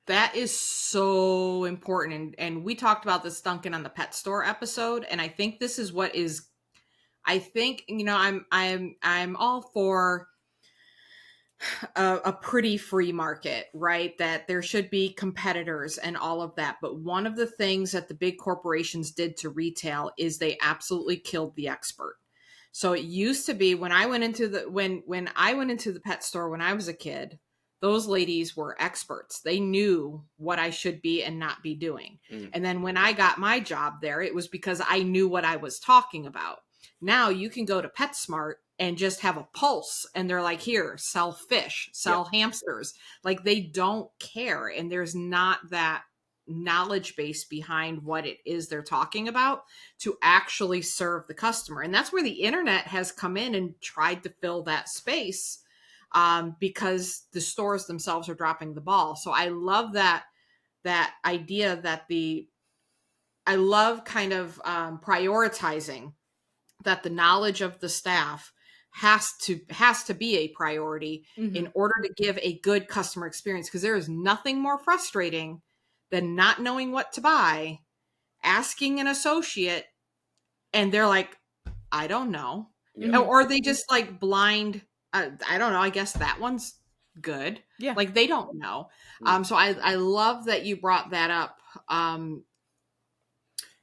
That is so important. And we talked about this, Duncan, on the pet store episode. And I think this is what is, I think, I'm all for a pretty free market, right? That there should be competitors and all of that. But one of the things that the big corporations did to retail is they absolutely killed the expert. So it used to be when I went into the pet store when I was a kid, those ladies were experts. They knew what I should be and not be doing. And then when I got my job there, it was because I knew what I was talking about. Now you can go to PetSmart and just have a pulse and they're like, here, sell fish, sell hamsters. Like, they don't care. And there's not that knowledge base behind what it is they're talking about to actually serve the customer. And that's where the internet has come in and tried to fill that space, because the stores themselves are dropping the ball. So I love that idea that I love kind of prioritizing that the knowledge of the staff has to be a priority in order to give a good customer experience. Because there is nothing more frustrating than not knowing what to buy, asking an associate, and they're like, I don't know. Or they just like blind, I don't know, I guess that one's good. Yeah. Like, they don't know. So I love that you brought that up.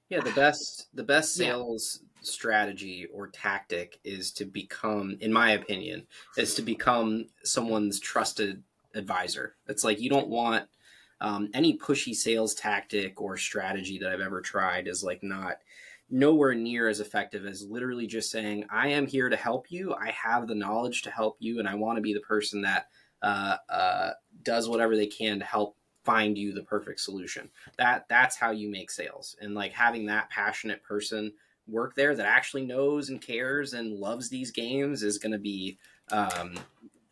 The best sales strategy or tactic is to become, in my opinion, someone's trusted advisor. It's like, you don't want any pushy sales tactic or strategy that I've ever tried is like nowhere near as effective as literally just saying, I am here to help you. I have the knowledge to help you. And I want to be the person that does whatever they can to help find you the perfect solution. That's how you make sales. And like, having that passionate person work there that actually knows and cares and loves these games is going to be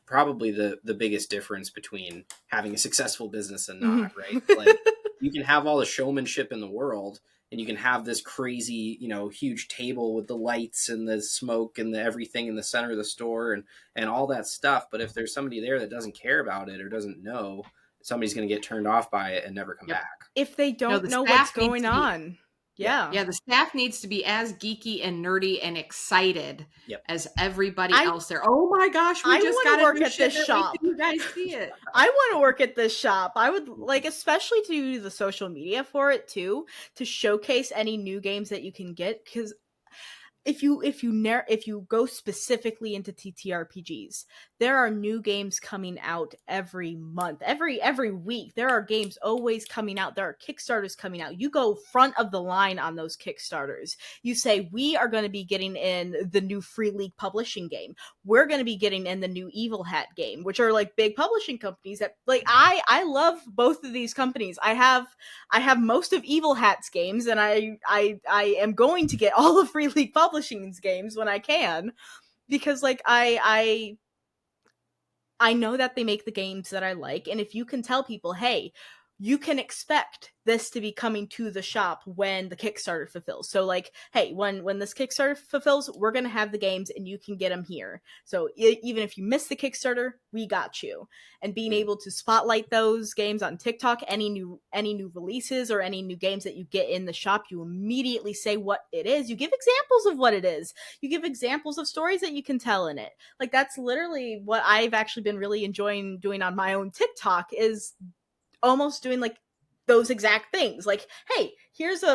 probably the biggest difference between having a successful business and not, right? Like, you can have all the showmanship in the world and you can have this crazy, huge table with the lights and the smoke and the everything in the center of the store and all that stuff. But if there's somebody there that doesn't care about it or doesn't know, somebody's going to get turned off by it and never come back. If they don't know what's going on. Yeah, the staff needs to be as geeky and nerdy and excited as everybody else there. Oh my gosh, we just got to work at this shop. You guys see it? I want to work at this shop. I would like, especially to do the social media for it too, to showcase any new games that you can get. Because if you go specifically into TTRPGs, there are new games coming out every month, every week. There are games always coming out. There are Kickstarters coming out. You go front of the line on those Kickstarters. You say, we are going to be getting in the new Free League publishing game. We're going to be getting in the new Evil Hat game, which are like big publishing companies that, like, I love both of these companies. I have most of Evil Hat's games, and I am going to get all of Free League Publishing's games when I can, because like I know that they make the games that I like, and if you can tell people, hey, you can expect this to be coming to the shop when the Kickstarter fulfills. So like, hey, when this Kickstarter fulfills, we're going to have the games and you can get them here. So even if you miss the Kickstarter, we got you. And being able to spotlight those games on TikTok, any new releases or any new games that you get in the shop, you immediately say what it is. You give examples of what it is. You give examples of stories that you can tell in it. Like, that's literally what I've actually been really enjoying doing on my own TikTok, is almost doing like those exact things. Like, hey, here's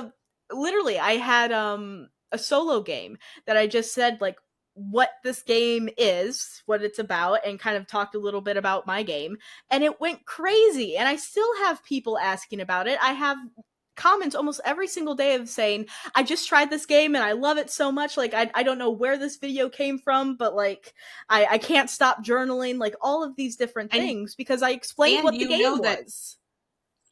literally I had a solo game that I just said like what this game is, what it's about, and kind of talked a little bit about my game, and it went crazy. And I still have people asking about it. I have comments almost every single day of saying, I just tried this game and I love it so much. Like, I don't know where this video came from, but like, I can't stop journaling, like all of these different things because I explained what the game was.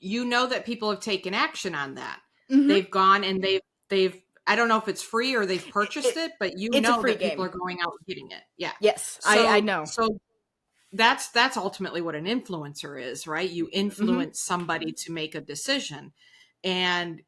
You know that people have taken action on that. Mm-hmm. They've gone and they've I don't know if it's free or they've purchased it, but you know that people are going out and getting it. Yeah. Yes, so, I know. So that's ultimately what an influencer is, right? You influence somebody to make a decision. And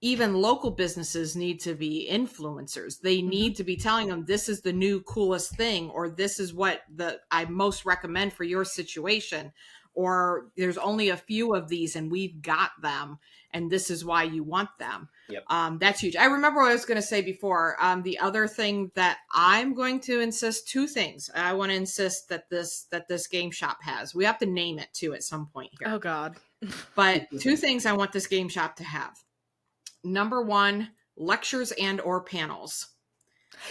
even local businesses need to be influencers. They need to be telling them this is the new coolest thing, or this is what I most recommend for your situation, or there's only a few of these and we've got them and this is why you want them. Yep. That's huge. I remember what I was going to say before. The other thing that I'm going to insist, two things I want to insist that this game shop has. We have to name it too at some point here. Oh God. But two things I want this game shop to have. Number one, lectures and or panels.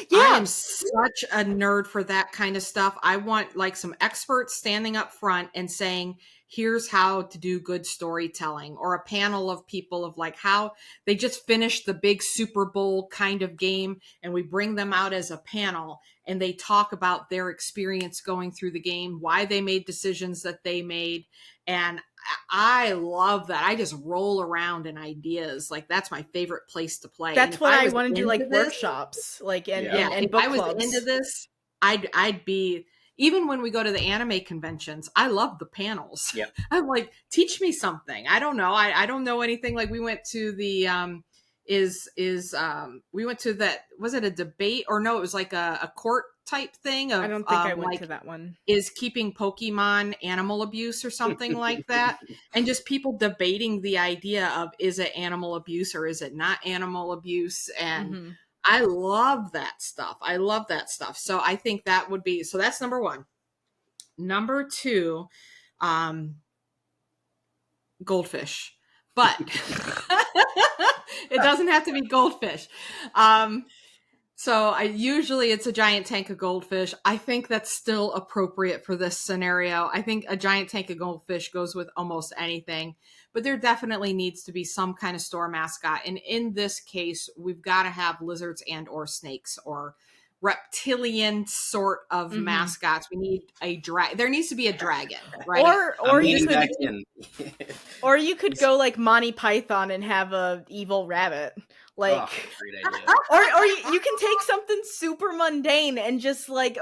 Yeah. I am such a nerd for that kind of stuff. I want like some experts standing up front and saying, here's how to do good storytelling, or a panel of people of like how they just finished the big Super Bowl kind of game. And we bring them out as a panel and they talk about their experience going through the game, why they made decisions that they made. And I love that. I just roll around in ideas. Like that's my favorite place to play. That's what I want to do, like workshops, like and book clubs. If I was into this, I'd be. Even when we go to the anime conventions, I love the panels. Yep. I'm like, teach me something. I don't know. I don't know anything. Like we went to the we went to that, was it a debate or no, it was like a court type thing of, I don't think I went to that one. Is keeping Pokemon animal abuse or something like that? And just people debating the idea of, is it animal abuse or is it not animal abuse? And I love that stuff. So I think that would be, so that's number one. Number two, goldfish, but it doesn't have to be goldfish. So it's a giant tank of goldfish. I think that's still appropriate for this scenario. I think a giant tank of goldfish goes with almost anything, but there definitely needs to be some kind of store mascot. And in this case, we've got to have lizards and or snakes or reptilian sort of mascots. We need a there needs to be a dragon, right? Or you could go like Monty Python and have a evil rabbit. Like, great idea. or you can take something super mundane and just like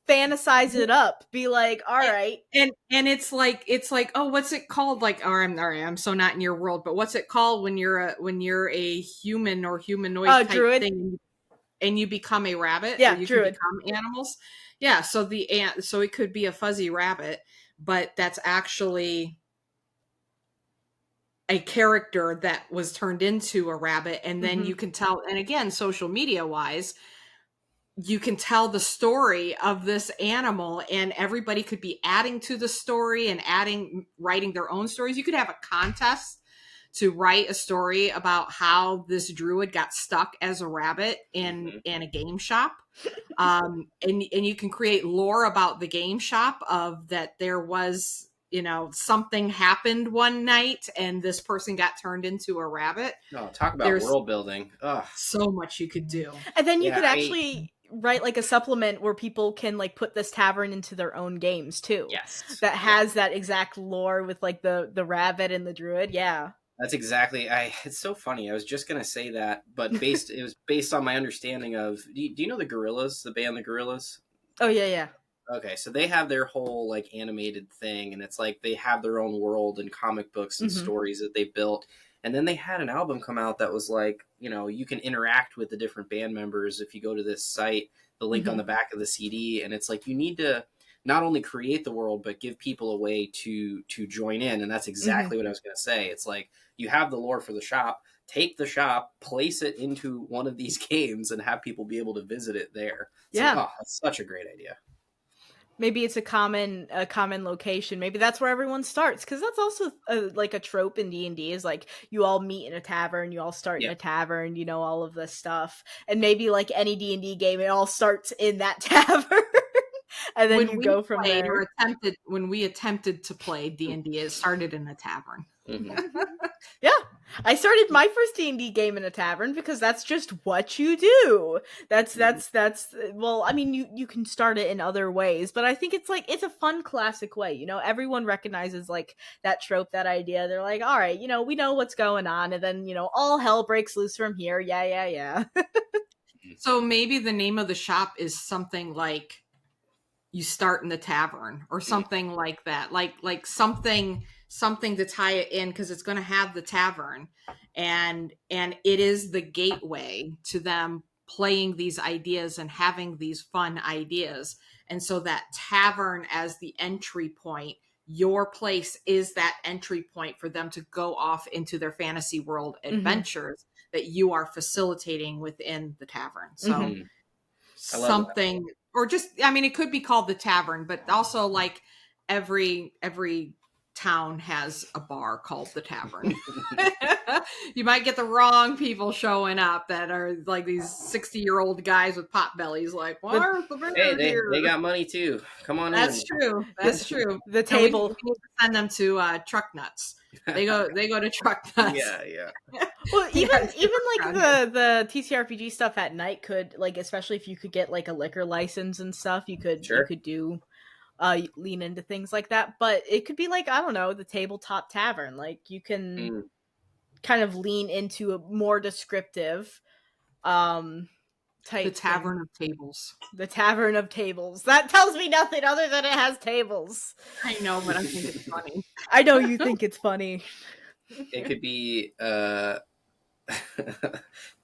fantasize it up. Be like, all right, and it's like, oh, what's it called? Like, I'm so not in your world, but what's it called when you're a human or humanoid type druid thing, and you become a rabbit? Yeah, you druid. can become animals. Yeah, so so it could be a fuzzy rabbit, but that's actually a character that was turned into a rabbit. And then you can tell, and again, social media wise, you can tell the story of this animal and everybody could be adding to the story and writing their own stories. You could have a contest to write a story about how this druid got stuck as a rabbit in a game shop. And you can create lore about the game shop of that there was, something happened one night and this person got turned into a rabbit. Oh, talk about world building. Ugh. So much you could do. And then you could actually write like a supplement where people can like put this tavern into their own games too. Yes. That has that exact lore with like the rabbit and the druid. Yeah. That's exactly. It's so funny. I was just gonna say that, but it was based on my understanding of. Do you know the Gorillas, the band, the Gorillas? Oh yeah. Okay, so they have their whole like animated thing, and it's like they have their own world and comic books and stories that they built. And then they had an album come out that was like, you can interact with the different band members if you go to this site. The link on the back of the CD, and it's like you need to not only create the world but give people a way to join in. And that's exactly what I was going to say. It's like you have the lore for the shop. Take the shop, place it into one of these games, and have people be able to visit it there. It's like, oh, that's such a great idea. Maybe it's a common location. Maybe that's where everyone starts, because that's also like a trope in D&D, is like you all meet in a tavern, you all start in Yeah. a tavern, you know, all of this stuff. And maybe like any D&D game, it all starts in that tavern. And then you go from there. When we attempted to play D&D, it started in a tavern. Mhm. Yeah, I started my first D&D game in a tavern because that's just what you do. That's well, I mean, you can start it in other ways, but I think it's like it's a fun classic way. You know, everyone recognizes like that trope, that idea. They're like, all right, you know, we know what's going on, and then you know, all hell breaks loose from here. Yeah. So maybe the name of the shop is something like you start in the tavern or something like that, like something to tie it in, because it's going to have the tavern, and it is the gateway to them playing these ideas and having these fun ideas. And so that tavern as the entry point, your place is that entry point for them to go off into their fantasy world adventures that you are facilitating within the tavern. So I love something, or just, I mean, it could be called the tavern, but also like every town has a bar called the tavern. You might get the wrong people showing up that are like these 60-year-old guys with pot bellies, like, where's the beer Hey, here? they got money too. Come on That's in. true. That's true. The And table. we need to send them to Truck Nuts. They go to Truck Nuts. Yeah. Well, even crowd. like the TTRPG stuff at night could, like, especially if you could get like a liquor license and stuff, you could do lean into things like that. But it could be like, I don't know, the tabletop tavern. Like you can kind of lean into a more descriptive type The Tavern thing. of Tables. The Tavern of Tables. That tells me nothing other than it has tables. I know, but I think it's funny. I know you think it's funny. It could be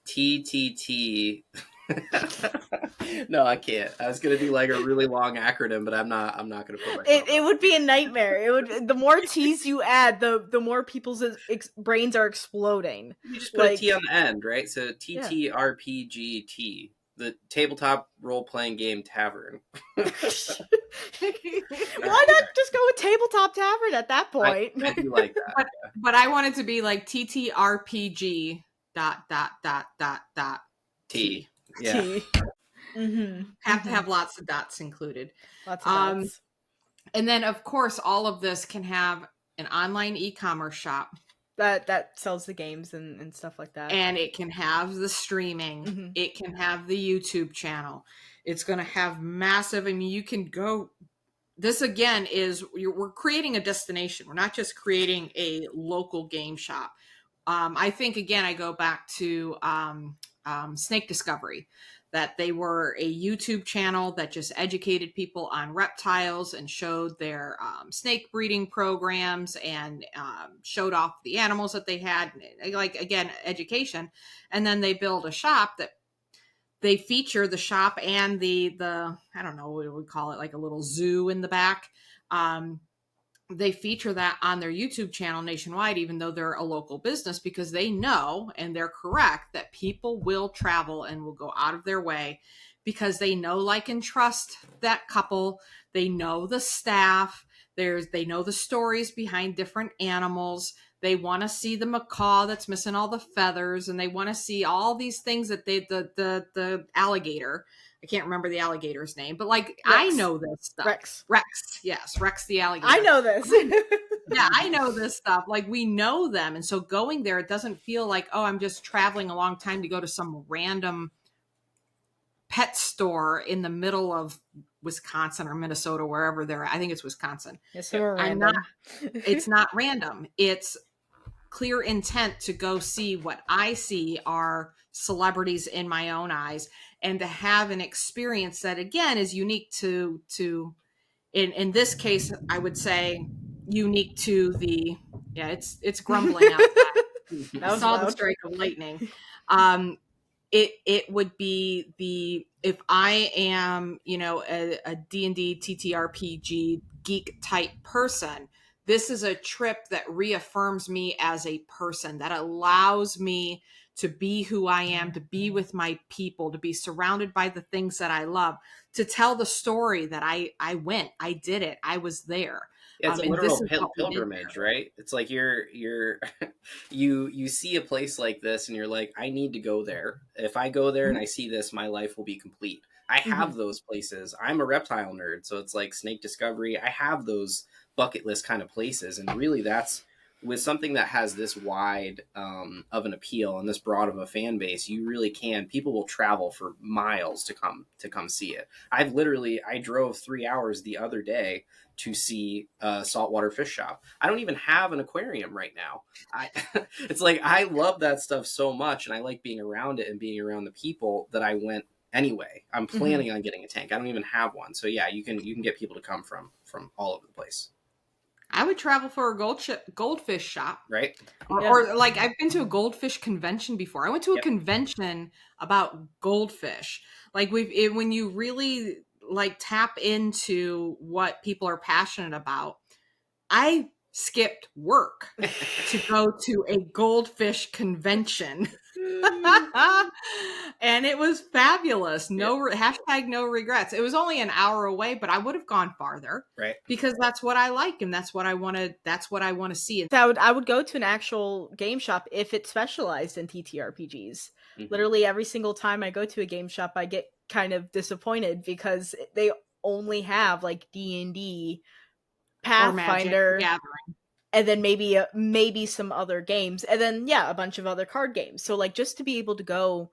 TTT. No, I can't. I was gonna do like a really long acronym, but I'm not gonna put myself. It would be a nightmare. It would. The more T's you add, the more people's brains are exploding. You just put a T on the end, right? So TTRPGT, the tabletop role playing game tavern. Why not just go with tabletop tavern at that point? I do like that. But I want it to be like TTRPG ... T. Yeah. T. Have to have lots of dots included. Lots of dots. And then, of course, all of this can have an online e-commerce shop that sells the games and stuff like that. And it can have the streaming. It can have the YouTube channel. It's going to have massive. I mean, you can go. This again is we're creating a destination. We're not just creating a local game shop. I think again, I go back to Snake Discovery, that they were a YouTube channel that just educated people on reptiles and showed their snake breeding programs and showed off the animals that they had, like, again, education. And then they build a shop that they feature the shop and the I don't know what we call it, like a little zoo in the back. They feature that on their YouTube channel nationwide, even though they're a local business, because they know, and they're correct, that people will travel and will go out of their way because they know, like, and trust that couple. They know the staff. They know the stories behind different animals. They want to see the macaw that's missing all the feathers, and they want to see all these things that the alligator. I can't remember the alligator's name, but like, Rex. I know this stuff. Rex. Yes. Rex the alligator. I know this. Yeah, I know this stuff. Like, we know them. And so going there, it doesn't feel like, oh, I'm just traveling a long time to go to some random pet store in the middle of Wisconsin or Minnesota, wherever they're at. I think it's Wisconsin. Yes, they're random. It's not random. It's clear intent to go see what I see are celebrities in my own eyes, and to have an experience that, again, is unique to in this case, I would say unique to the, it's grumbling outside. I saw the strike of lightning. It would be if I am, a D&D TTRPG geek type person, this is a trip that reaffirms me as a person, that allows me to be who I am, to be with my people, to be surrounded by the things that I love, to tell the story that I went, I did it, I was there. Yeah, it's a And this literal is what we did pilgrimage, there. right? It's like you're you see a place like this and you're like, I need to go there. If I go there and I see this, my life will be complete. I Mhm. have those places. I'm a reptile nerd, so it's like Snake Discovery. I have those bucket list kind of places, and really that's with something that has this wide of an appeal and this broad of a fan base. You really can. People will travel for miles to come see it. I drove 3 hours the other day to see a saltwater fish shop. I don't even have an aquarium right now. I it's like I love that stuff so much, and I like being around it and being around the people that I went anyway. I'm planning on getting a tank. I don't even have one. So yeah, you can get people to come from all over the place, I would travel for a goldfish shop. right? Or like I've been to a goldfish convention before. I went to a Yep. convention about goldfish. Like when you really like tap into what people are passionate about. I skipped work to go to a goldfish convention. And it was fabulous. Hashtag no regrets. It was only an hour away, but I would have gone farther, Right. because that's what I like and that's what I want to see. I would go to an actual game shop if it specialized in TTRPGs. Mm-hmm. Literally every single time I go to a game shop, I get kind of disappointed because they only have like D&D, Or Magic the Pathfinder, Gathering. and then maybe some other games, and then a bunch of other card games. So like just to be able to go,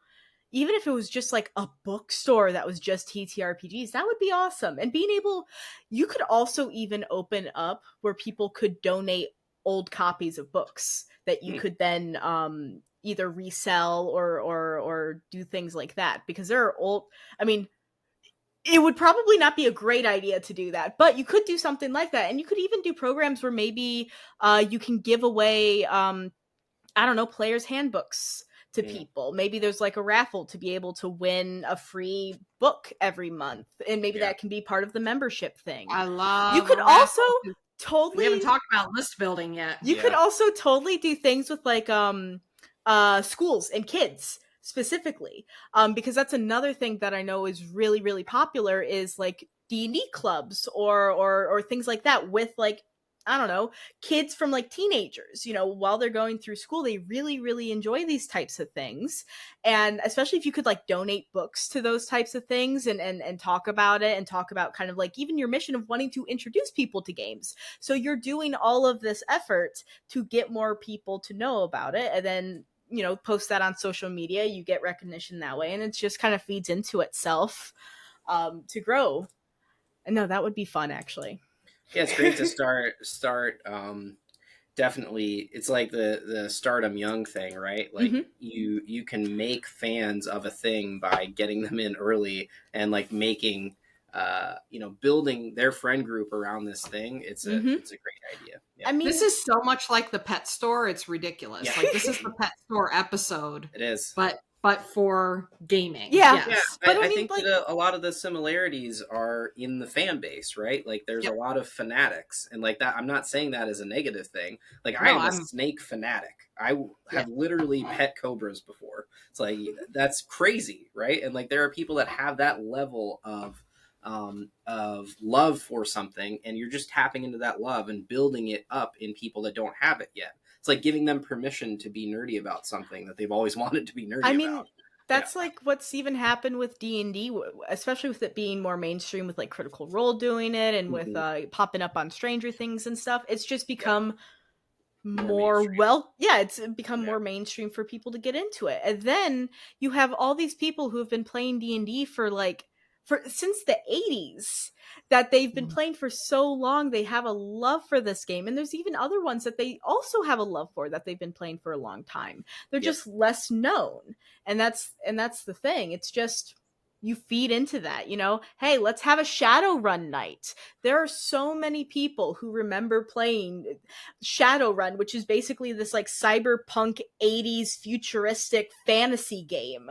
even if it was just like a bookstore that was just TTRPGs, that would be awesome. And you could also even open up where people could donate old copies of books that you could then either resell or do things like that, because there are old. I mean, it would probably not be a great idea to do that, but you could do something like that. And you could even do programs where maybe you can give away I don't know, players handbooks to people. Maybe there's like a raffle to be able to win a free book every month, and maybe that can be part of the membership thing. I love You could a also raffle. totally We haven't talked about list building yet. you could also totally do things with like schools and kids specifically, because that's another thing that I know is really really popular, is like D&D clubs or things like that with like, I don't know, kids from like teenagers, while they're going through school, they really really enjoy these types of things. And especially if you could like donate books to those types of things and talk about it, and talk about kind of like even your mission of wanting to introduce people to games. So you're doing all of this effort to get more people to know about it, and then post that on social media, you get recognition that way, and it just kind of feeds into itself to grow. And no, that would be fun, actually. Yeah, it's great to start definitely. It's like the start 'em young thing, right? Like you can make fans of a thing by getting them in early, and like making building their friend group around this thing. It's a great idea. Yeah. I mean, This is so much like the pet store. It's ridiculous. Yeah. Like this is the pet store episode. It is. But for gaming. Yeah. Yes. Yeah, But I I mean, think like- that a lot of the similarities are in the fan base, right? Like there's a lot of fanatics, and like that, I'm not saying that as a negative thing. Like I am a snake fanatic. I have literally pet cobras before. It's like, that's crazy, right? And like there are people that have that level of love for something, and you're just tapping into that love and building it up in people that don't have it yet. It's like giving them permission to be nerdy about something that they've always wanted to be nerdy about. That's like what's even happened with D&D, especially with it being more mainstream, with like Critical Role doing it, and with popping up on Stranger Things and stuff. It's just become more it's become more mainstream for people to get into it. And then you have all these people who have been playing D&D since the 80s, that they've been playing for so long. They have a love for this game, and there's even other ones that they also have a love for that they've been playing for a long time. They're just less known, and that's the thing. It's just, you feed into that, hey, let's have a Shadowrun night. There are so many people who remember playing Shadowrun, which is basically this like cyberpunk 80s futuristic fantasy game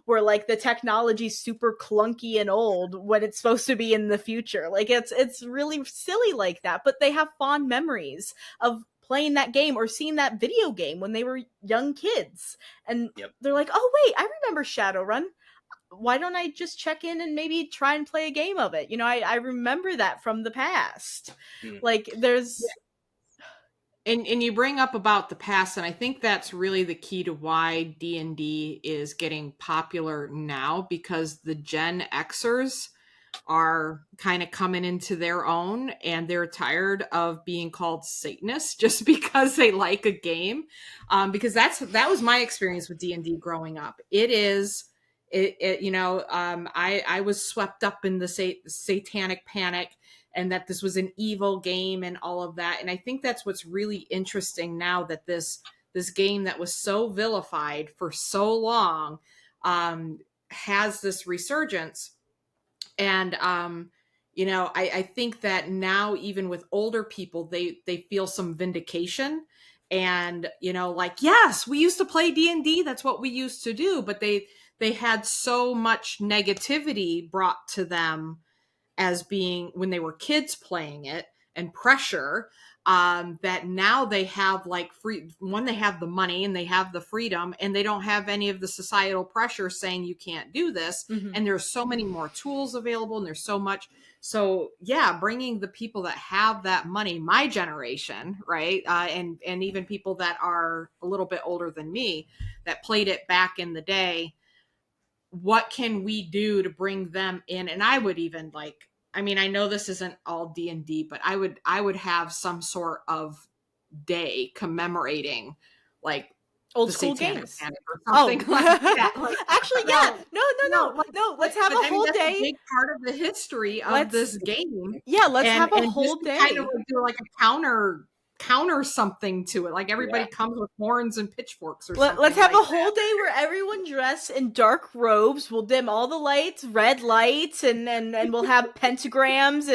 where like the technology's super clunky and old when it's supposed to be in the future. Like it's really silly like that, but they have fond memories of playing that game or seeing that video game when they were young kids. And Yep. they're like, oh, wait, I remember Shadowrun. Why don't I just check in and maybe try and play a game of it? You know, I remember that from the past. Like, there's... And you bring up about the past, and I think that's really the key to why D&D is getting popular now, because the Gen Xers are kind of coming into their own, and they're tired of being called Satanists just because they like a game. Because that was my experience with D&D growing up. I was swept up in the satanic panic, and that this was an evil game and all of that. And I think that's what's really interesting now, that this game that was so vilified for so long has this resurgence. And I think that now, even with older people, they feel some vindication, and like, yes, we used to play D&D, that's what we used to do, but they had so much negativity brought to them as being when they were kids playing it, and pressure, that now they have like they have the money and they have the freedom, and they don't have any of the societal pressure saying you can't do this. Mm-hmm. And there's so many more tools available, and there's so much. So yeah, bringing the people that have that money, my generation, right, and even people that are a little bit older than me that played it back in the day, what can we do to bring them in? And I would even I know this isn't all D&D, but I would have some sort of day commemorating like old school games or something like that. Like, actually, yeah. No. Let's have a whole that's day. A big part of the history of this game. Yeah, let's have a whole day. Kind of do like a counter something to it, like everybody comes with horns and pitchforks or something. Let's have a whole day where everyone dress in dark robes. We'll dim all the lights, red lights, and we'll have pentagrams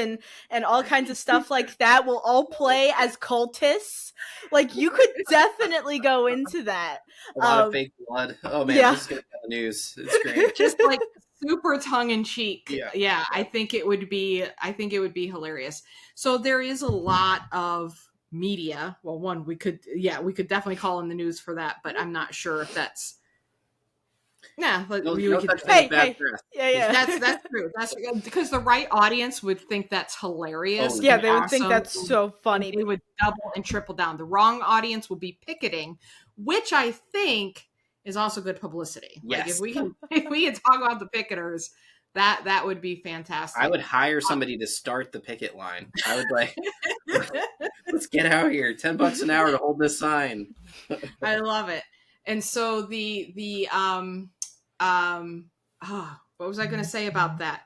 and all kinds of stuff like that. We'll all play as cultists. Like, you could definitely go into that. A lot of fake blood. Oh man, this is gonna be on the news. It's great. Just like super tongue in cheek. Yeah. I think it would be hilarious. So there is a lot of media. Well, one, we could definitely call in the news for that, but I'm not sure if that's that's true. That's because the right audience would think that's hilarious. They would think that's so funny. They would double and triple down. The wrong audience will be picketing, which I think is also good publicity. Yes. Like if we can talk about the picketers, that would be fantastic. I would hire somebody to start the picket line. I would let's get out here. $10 an hour to hold this sign. I love it. And so what was I going to say about that?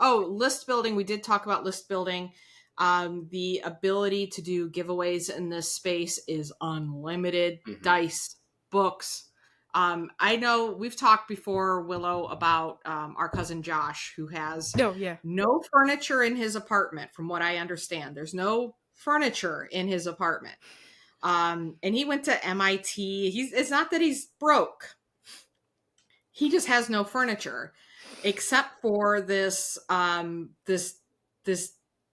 List building. We did talk about list building. The ability to do giveaways in this space is unlimited. Mm-hmm. Dice, books. I know we've talked before, Willow, about our cousin Josh, who has no furniture in his apartment, from what I understand. There's no furniture in his apartment. And he went to MIT. It's not that he's broke. He just has no furniture, except for this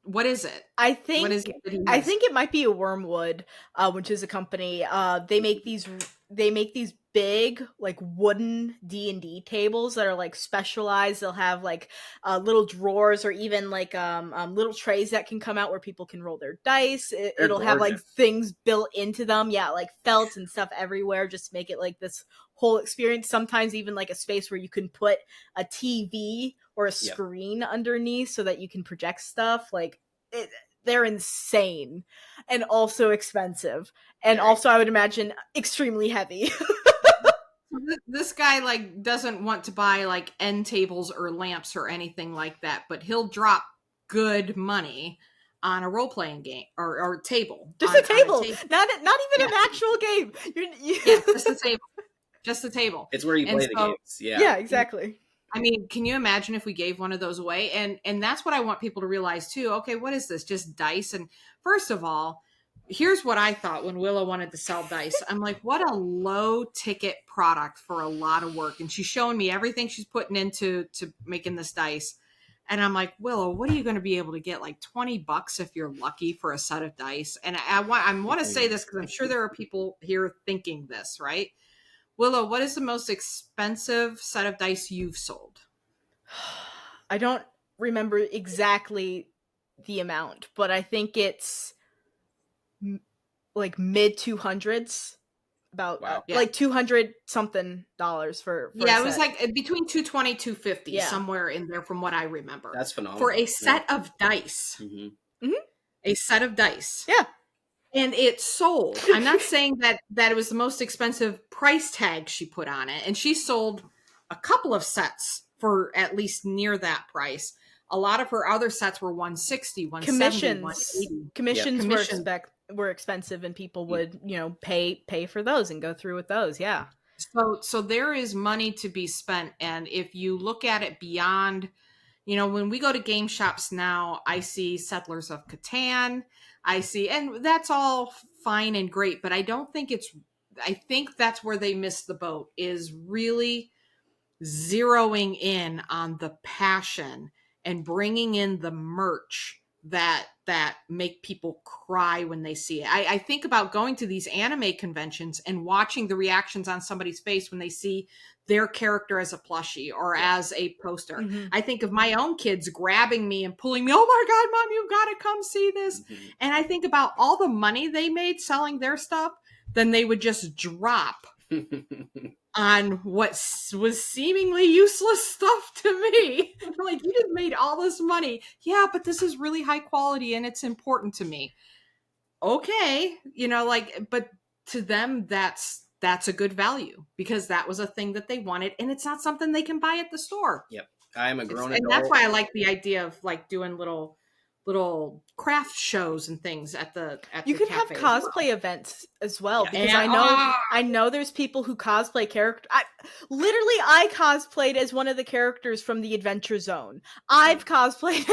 what is it? I think it might be a Wormwood, which is a company. They make these big, like, wooden D&D tables that are like specialized. They'll have like little drawers, or even like little trays that can come out where people can roll their dice. It'll have like things built into them, like felt and stuff everywhere, just to make it like this whole experience. Sometimes even like a space where you can put a TV or a screen underneath so that you can project stuff. Like, they're insane and also expensive, and also I would imagine extremely heavy. This guy like doesn't want to buy like end tables or lamps or anything like that, but he'll drop good money on a role-playing game or table. Just a table. Not even an actual game. Just a table. It's where you play the games. Yeah, exactly. I mean, can you imagine if we gave one of those away? And that's what I want people to realize too. Okay, what is this? Just dice? And first of all, here's what I thought when Willow wanted to sell dice. I'm like, what a low ticket product for a lot of work. And she's showing me everything she's putting into making this dice. And I'm like, Willow, what are you going to be able to get? Like $20 if you're lucky for a set of dice. And I want to say this because I'm sure there are people here thinking this, right? Willow, what is the most expensive set of dice you've sold? I don't remember exactly the amount, but I think it's like mid 200s. About Wow. like 200 something dollars for yeah, it was like between 220 250 Yeah. somewhere in there from what I remember. That's phenomenal. For a set of dice. A set of dice. Yeah. And it sold. I'm not saying that it was the most expensive price tag she put on it. And she sold a couple of sets for at least near that price. A lot of her other sets were 160, 170, 180. Commissions were expensive, and people would, pay for those and go through with those. Yeah. So there is money to be spent. And if you look at it beyond, when we go to game shops now, I see Settlers of Catan. And that's all fine and great, but I think that's where they missed the boat, is really zeroing in on the passion and bringing in the merch that make people cry when they see it. I think about going to these anime conventions and watching the reactions on somebody's face when they see their character as a plushie or as a poster. I think of my own kids grabbing me and pulling me, oh my God, Mom, you've got to come see this. And I think about all the money they made selling their stuff, then they would just drop on what was seemingly useless stuff to me. Like, you just made all this money. Yeah, but this is really high quality and it's important to me. Okay. But to them, that's a good value because that was a thing that they wanted, and it's not something they can buy at the store. Yep. I'm a grown adult. And that's why I like the idea of like doing little craft shows and things at the you can have cosplay events as well, because I know there's people who cosplay character. I cosplayed as one of the characters from the Adventure Zone. I've cosplayed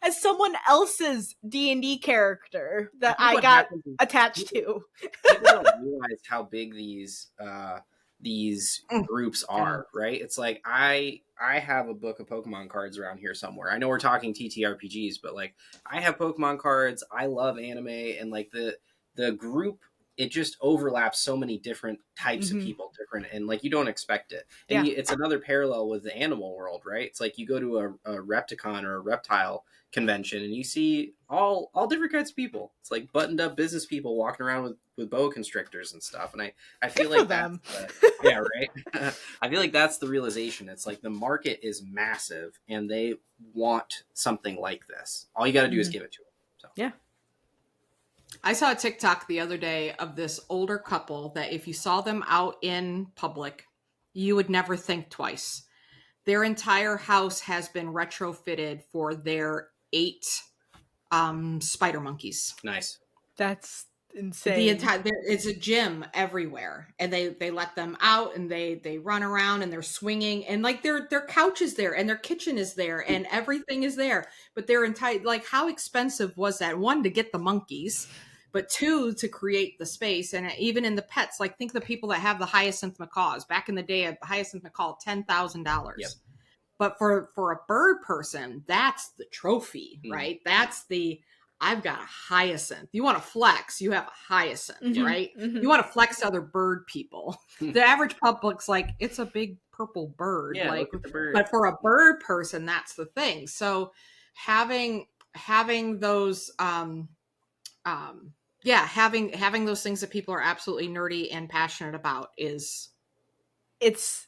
as someone else's D&D character that I got attached to. People don't realize how big these groups are, right? It's like I have a book of Pokemon cards around here somewhere. I know we're talking TTRPGs, but like I have Pokemon cards. I love anime, and like the group, it just overlaps so many different types of people, and like you don't expect it. And it's another parallel with the animal world, right? It's like you go to a Repticon or a reptile convention and you see all different kinds of people. It's like buttoned up business people walking around with boa constrictors and stuff. And I feel like them. Yeah, right. I feel like that's the realization. It's like the market is massive and they want something like this. All you got to do is give it to them. So yeah. I saw a TikTok the other day of this older couple that if you saw them out in public, you would never think twice. Their entire house has been retrofitted for their 8 spider monkeys. Nice. That's insane. It's a gym everywhere, and they let them out and they run around and they're swinging, and like their couch is there and their kitchen is there and everything is there. But their entire, like, how expensive was that? 1, to get the monkeys, but 2, to create the space. And even in the pets, like think of the people that have the hyacinth macaws. Back in the day, a hyacinth macaw, $10,000. Yep. But for a bird person, that's the trophy, right? That's the, I've got a hyacinth. You want to flex, you have a hyacinth, right? You want to flex to other bird people. The average public's like, it's a big purple bird. Yeah, like, look at the bird. But for a bird person, that's the thing. So having those having those things that people are absolutely nerdy and passionate about is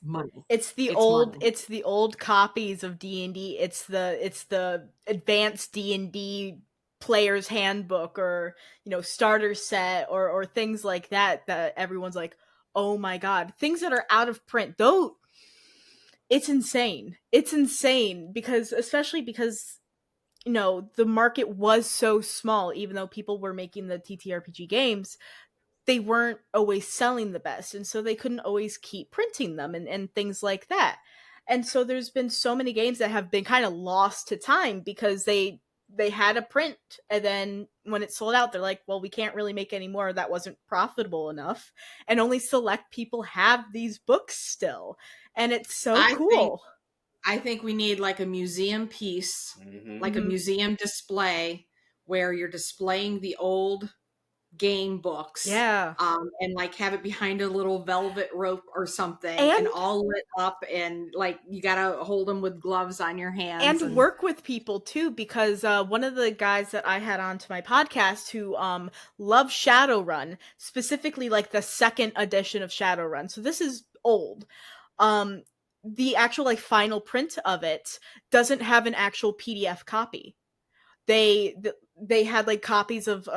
money. It's the old copies of D&D. It's the advanced D&D player's handbook, or starter set, or things like that everyone's like, oh my God, things that are out of print, though. It's insane because the market was so small. Even though people were making the TTRPG games, they weren't always selling the best, and so they couldn't always keep printing them and things like that. And so there's been so many games that have been kind of lost to time because they had a print, and then when it sold out, they're like, well, we can't really make any more. That wasn't profitable enough, and only select people have these books still. And it's so cool. I think we need like a museum piece, like a Mhm. museum display where you're displaying the old game books. Yeah. And like have it behind a little velvet rope or something and And all lit up, and like you gotta hold them with gloves on your hands and work with people too, because one of the guys that I had onto my podcast who loves Shadowrun, specifically like the second edition of Shadowrun. So this is old. Um the actual like final print of it doesn't have an actual PDF copy. They had like copies of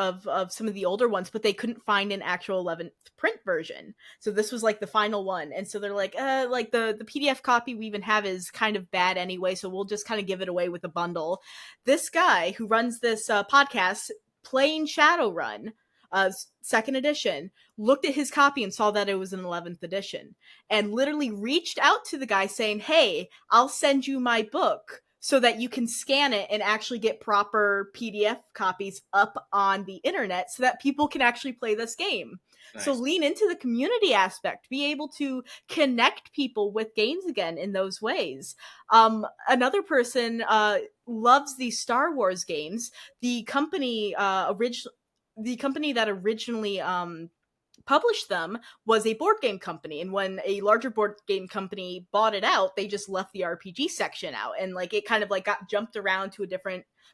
some of the older ones, but they couldn't find an actual 11th print version. So this was like the final one, and so they're like the PDF copy we even have is kind of bad anyway, so we'll just kind of give it away with a bundle. This guy who runs this podcast playing Shadowrun second edition looked at his copy and saw that it was an 11th edition and literally reached out to the guy saying, "Hey, I'll send you my book so that you can scan it and actually get proper PDF copies up on the internet so that people can actually play this game." Nice. So lean into the community aspect, be able to connect people with games again in those ways. Another person loves the Star Wars games. The company that originally published them was a board game company, and when a larger board game company bought it out, they just left the RPG section out, and like it kind of like got jumped around to a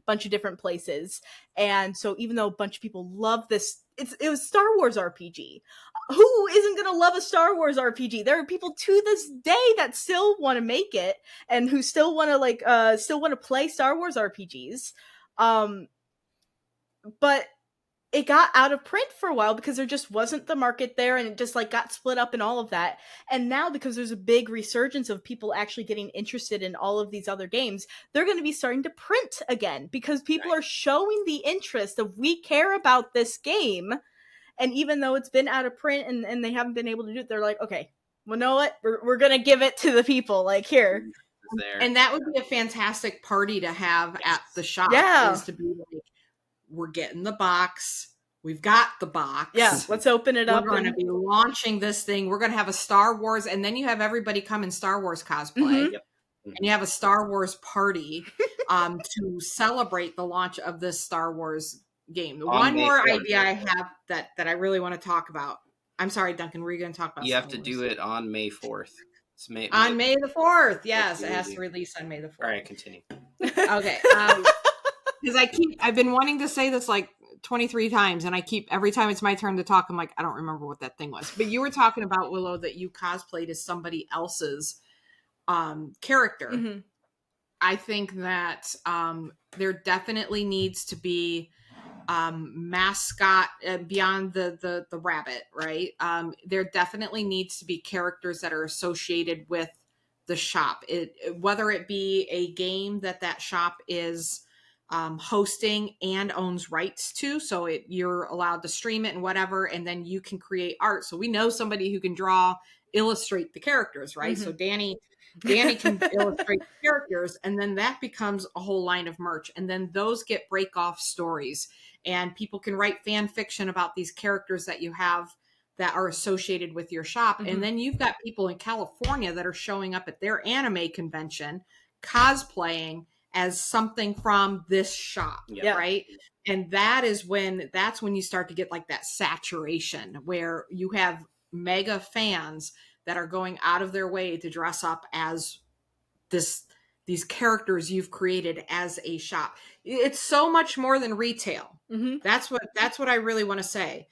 bunch of different places. And so even though a bunch of people love this, it was Star Wars RPG. Who isn't gonna love a Star Wars RPG? There are people to this day that still want to make it and who still want to play Star Wars RPGs. But it got out of print for a while because there just wasn't the market there, and it just like got split up and all of that. And now, because there's a big resurgence of people actually getting interested in all of these other games, they're going to be starting to print again because people are showing the interest of, we care about this game. And even though it's been out of print and they haven't been able to do it, they're like, okay, well, know what? We're going to give it to the people, like, here. There. And that would be a fantastic party to have at the shop. Yeah. Is to be like, we're getting the box. We've got the box. Yeah, let's open it up. We're going to be launching this thing. We're going to have a Star Wars, and then you have everybody come in Star Wars cosplay. Yep. And you have a Star Wars party to celebrate the launch of this Star Wars game. One more idea I have that I really want to talk about. I'm sorry, Duncan, were you going to talk about You Star have to Wars? do it on May 4th. It's on May the 4th. Yes, it has to release on May the 4th. All right, continue. Okay. Because I've been wanting to say this like 23 times, and every time it's my turn to talk, I'm like, I don't remember what that thing was. But you were talking about, Willow, that you cosplayed as somebody else's character. Mm-hmm. I think that there definitely needs to be mascot beyond the rabbit, right? There definitely needs to be characters that are associated with the shop. Whether it be a game that shop is hosting and owns rights to, so you're allowed to stream it and whatever, and then you can create art. So we know somebody who can illustrate the characters, right? Mm-hmm. So Danny can illustrate the characters, and then that becomes a whole line of merch, and then those get break off stories, and people can write fan fiction about these characters that you have that are associated with your shop. Mm-hmm. And then you've got people in California that are showing up at their anime convention cosplaying as something from this shop, right? And that's when you start to get like that saturation where you have mega fans that are going out of their way to dress up as these characters you've created as a shop. It's so much more than retail. Mm-hmm. That's what I really want to say.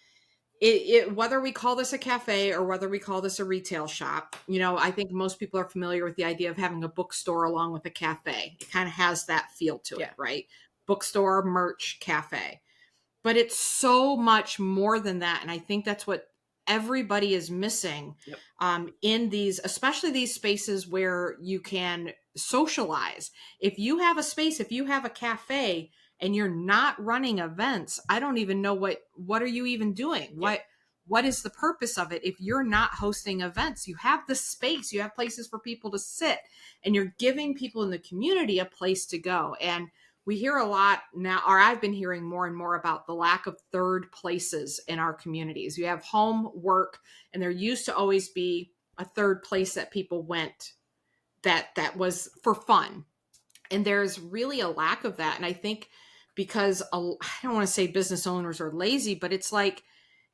Whether we call this a cafe or whether we call this a retail shop, I think most people are familiar with the idea of having a bookstore along with a cafe. It kind of has that feel to it, right? Bookstore, merch, cafe. But it's so much more than that. And I think that's what everybody is missing in these, especially these spaces where you can socialize. If you have a space, if you have a cafe, and you're not running events, I don't even know what are you even doing? What is the purpose of it if you're not hosting events? You have the space, you have places for people to sit, and you're giving people in the community a place to go. And we hear a lot now, or I've been hearing more and more about the lack of third places in our communities. You have home, work, and there used to always be a third place that people went that was for fun. And there's really a lack of that. And I think because I don't want to say business owners are lazy, but it's like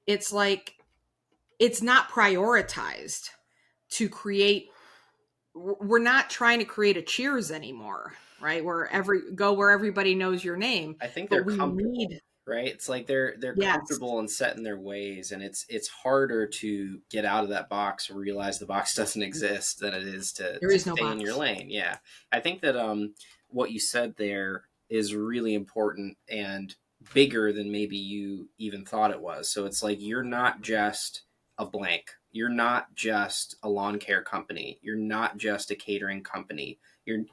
it's not prioritized to create. We're not trying to create a Cheers anymore, right? Where everybody knows your name. I think but they're we comfortable, need right? It's like they're yes. comfortable and set in their ways, and it's harder to get out of that box or realize the box doesn't exist than it is to No stay box in your lane. Yeah, I think that what you said there is really important and bigger than maybe you even thought it was. So it's like you're not just a blank. You're not just a lawn care company. You're not just a catering company.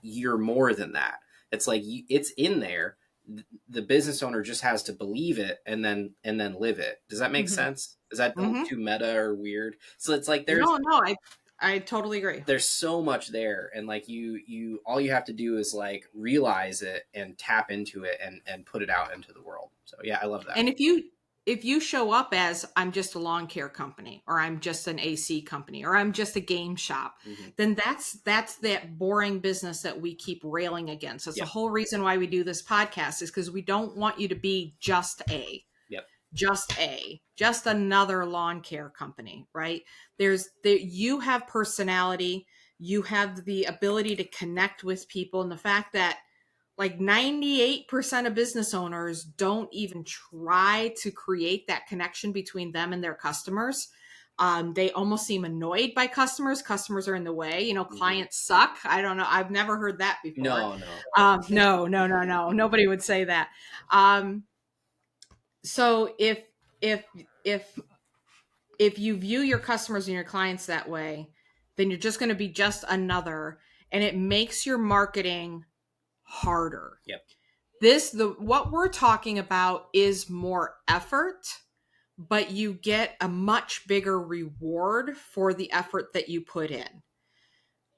You're more than that. It's like it's in there. The business owner just has to believe it and then live it. Does that make sense? Is that too meta or weird? So it's like there's no, I totally agree. There's so much there, and like you all you have to do is like realize it and tap into it and put it out into the world. So yeah, I love that. And if you show up as I'm just a lawn care company, or I'm just an AC company, or I'm just a game shop, then that's that boring business that we keep railing against. That's the whole reason why we do this podcast, is because we don't want you to be just just another lawn care company, right? You have personality, you have the ability to connect with people, and the fact that like 98% of business owners don't even try to create that connection between them and their customers. They almost seem annoyed by customers. Customers are in the way. Clients suck. I don't know. I've never heard that before. No. Nobody would say that. So if you view your customers and your clients that way, then you're just going to be just another, and it makes your marketing harder. What we're talking about is more effort, but you get a much bigger reward for the effort that you put in.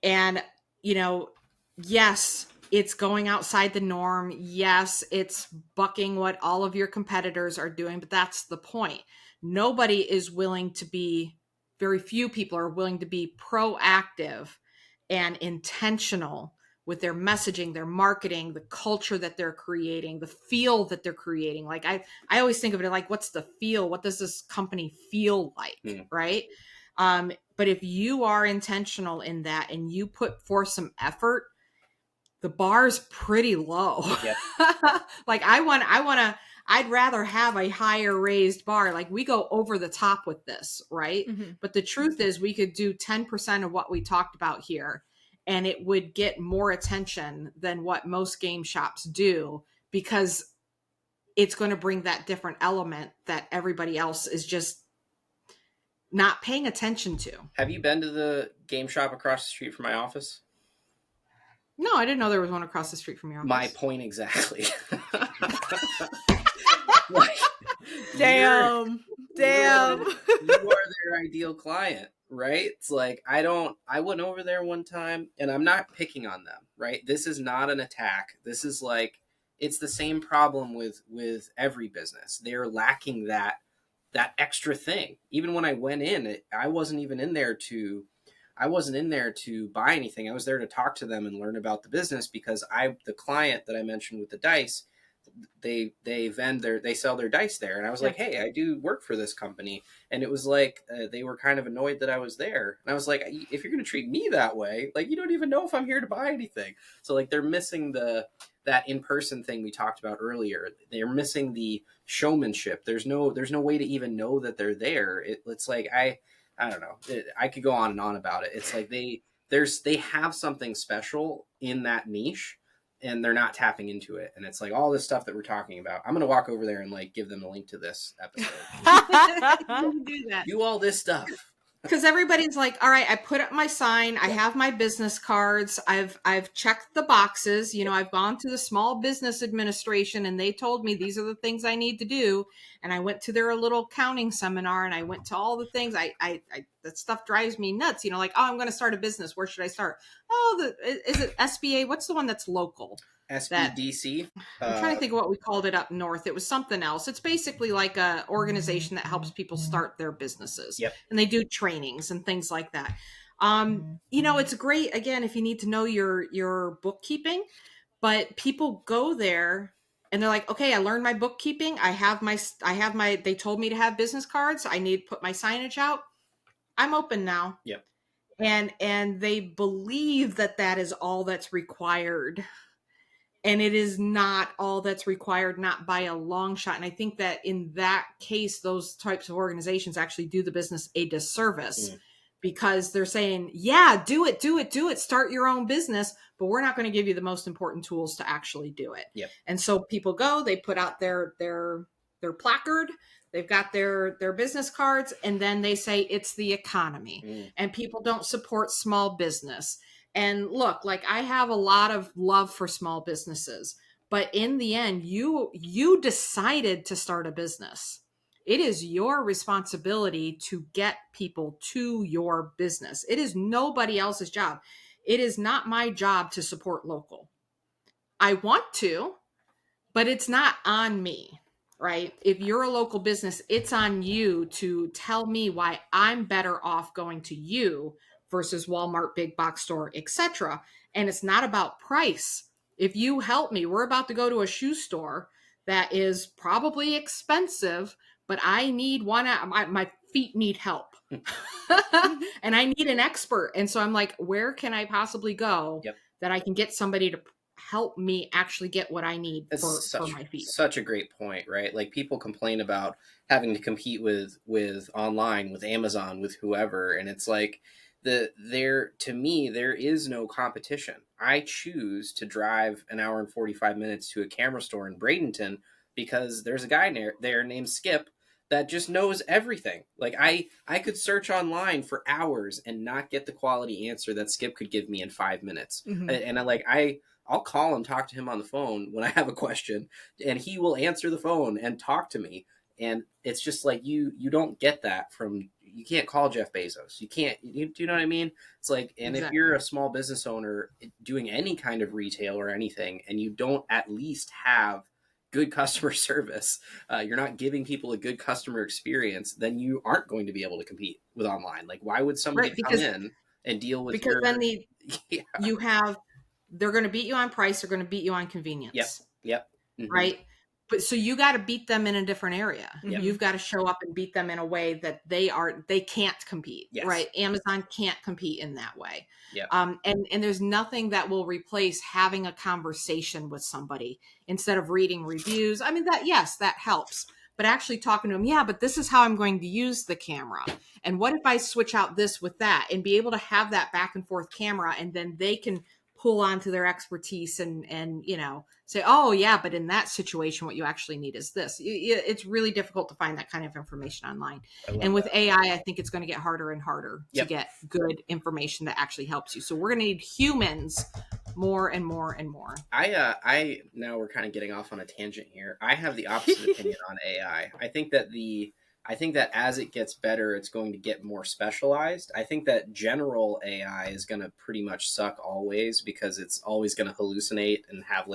And, yes, it's going outside the norm. Yes, it's bucking what all of your competitors are doing, but that's the point. Very few people are willing to be proactive and intentional with their messaging, their marketing, the culture that they're creating, the feel that they're creating. Like I always think of it like, what's the feel? What does this company feel like? Right. But if you are intentional in that and you put forth some effort, the bar's pretty low. Like I'd rather have a higher raised bar. Like we go over the top with this, right? But the truth is we could do 10% of what we talked about here, and it would get more attention than what most game shops do, because it's going to bring that different element that everybody else is just not paying attention to. Have you been to the game shop across the street from my office? No, I didn't know there was one across the street from your office. My point exactly. Damn. You are their ideal client, right? It's like I went over there one time, and I'm not picking on them, right? This is not an attack. This is like, it's the same problem with every business. They're lacking that extra thing. Even when I went in, I wasn't in there to buy anything. I was there to talk to them and learn about the business, because the client that I mentioned with the dice, they sell their dice there. And I was like, hey, I do work for this company. And it was like, they were kind of annoyed that I was there. And I was like, if you're going to treat me that way, like, you don't even know if I'm here to buy anything. So like, they're missing that in-person thing we talked about earlier. They're missing the showmanship. There's no way to even know that they're there. It's like, I don't know. I could go on and on about it. It's like they have something special in that niche, and they're not tapping into it. And it's like all this stuff that we're talking about. I'm going to walk over there and like give them a link to this episode. Do that. Do all this stuff. Because everybody's like, all right, I put up my sign. I have my business cards. I've checked the boxes. I've gone to the Small Business Administration, and they told me these are the things I need to do. And I went to their little counting seminar, and I went to all the things. That stuff drives me nuts. Like, oh, I'm going to start a business. Where should I start? Oh, is it SBA? What's the one that's local? SBDC. I'm trying to think of what we called it up north. It was something else. It's basically like a organization that helps people start their businesses. And they do trainings and things like that. It's great, again, if you need to know your bookkeeping, but people go there and they're like, okay, I learned my bookkeeping. They told me to have business cards. I need to put my signage out. I'm open now. Yep. And they believe that that is all that's required. And it is not all that's required, not by a long shot. And I think that in that case, those types of organizations actually do the business a disservice because they're saying, yeah, do it, start your own business, but we're not going to give you the most important tools to actually do it. Yep. And so people go, they put out their placard, they've got their business cards, and then they say it's the economy and people don't support small business. And look, like, I have a lot of love for small businesses, but in the end, you decided to start a business. It is your responsibility to get people to your business. It is nobody else's job. It is not my job to support local. I want to, but it's not on me, right? If you're a local business, it's on you to tell me why I'm better off going to you versus Walmart, big box store, etc. And it's not about price. If you help me, we're about to go to a shoe store that is probably expensive, but I need one. My feet need help. And I need an expert. And so I'm like, where can I possibly go that I can get somebody to help me actually get what I need for my feet? Such a great point, right? Like, people complain about having to compete with online, with Amazon, with whoever, and it's like, to me, there is no competition. I choose to drive an hour and 45 minutes to a camera store in Bradenton because there's a guy there named Skip that just knows everything. Like, I could search online for hours and not get the quality answer that Skip could give me in 5 minutes. And I'll call and talk to him on the phone when I have a question, and he will answer the phone and talk to me. And it's just like, you don't get that you can't call Jeff Bezos. You can't, do you know what I mean? It's like, and Exactly. If you're a small business owner doing any kind of retail or anything, and you don't at least have good customer service, you're not giving people a good customer experience, then you aren't going to be able to compete with online. Like, why would somebody come in and deal with then they're going to beat you on price. They're going to beat you on convenience. Yep. Mm-hmm. Right. But so you got to beat them in a different area. Yep. You've got to show up and beat them in a way that they can't compete. Yes. Right. Amazon can't compete in that way. Yep. And there's nothing that will replace having a conversation with somebody instead of reading reviews. I mean, that helps. But actually talking to them, but this is how I'm going to use the camera. And what if I switch out this with that, and be able to have that back and forth camera, and then they can pull onto their expertise and say, oh yeah, but in that situation, what you actually need is this. It's really difficult to find that kind of information online. And with AI, I think it's going to get harder and harder to get good information that actually helps you. So we're going to need humans more and more and more. Now we're kind of getting off on a tangent here. I have the opposite opinion on AI. I think that as it gets better, it's going to get more specialized. I think that general AI is going to pretty much suck always, because it's always going to hallucinate and have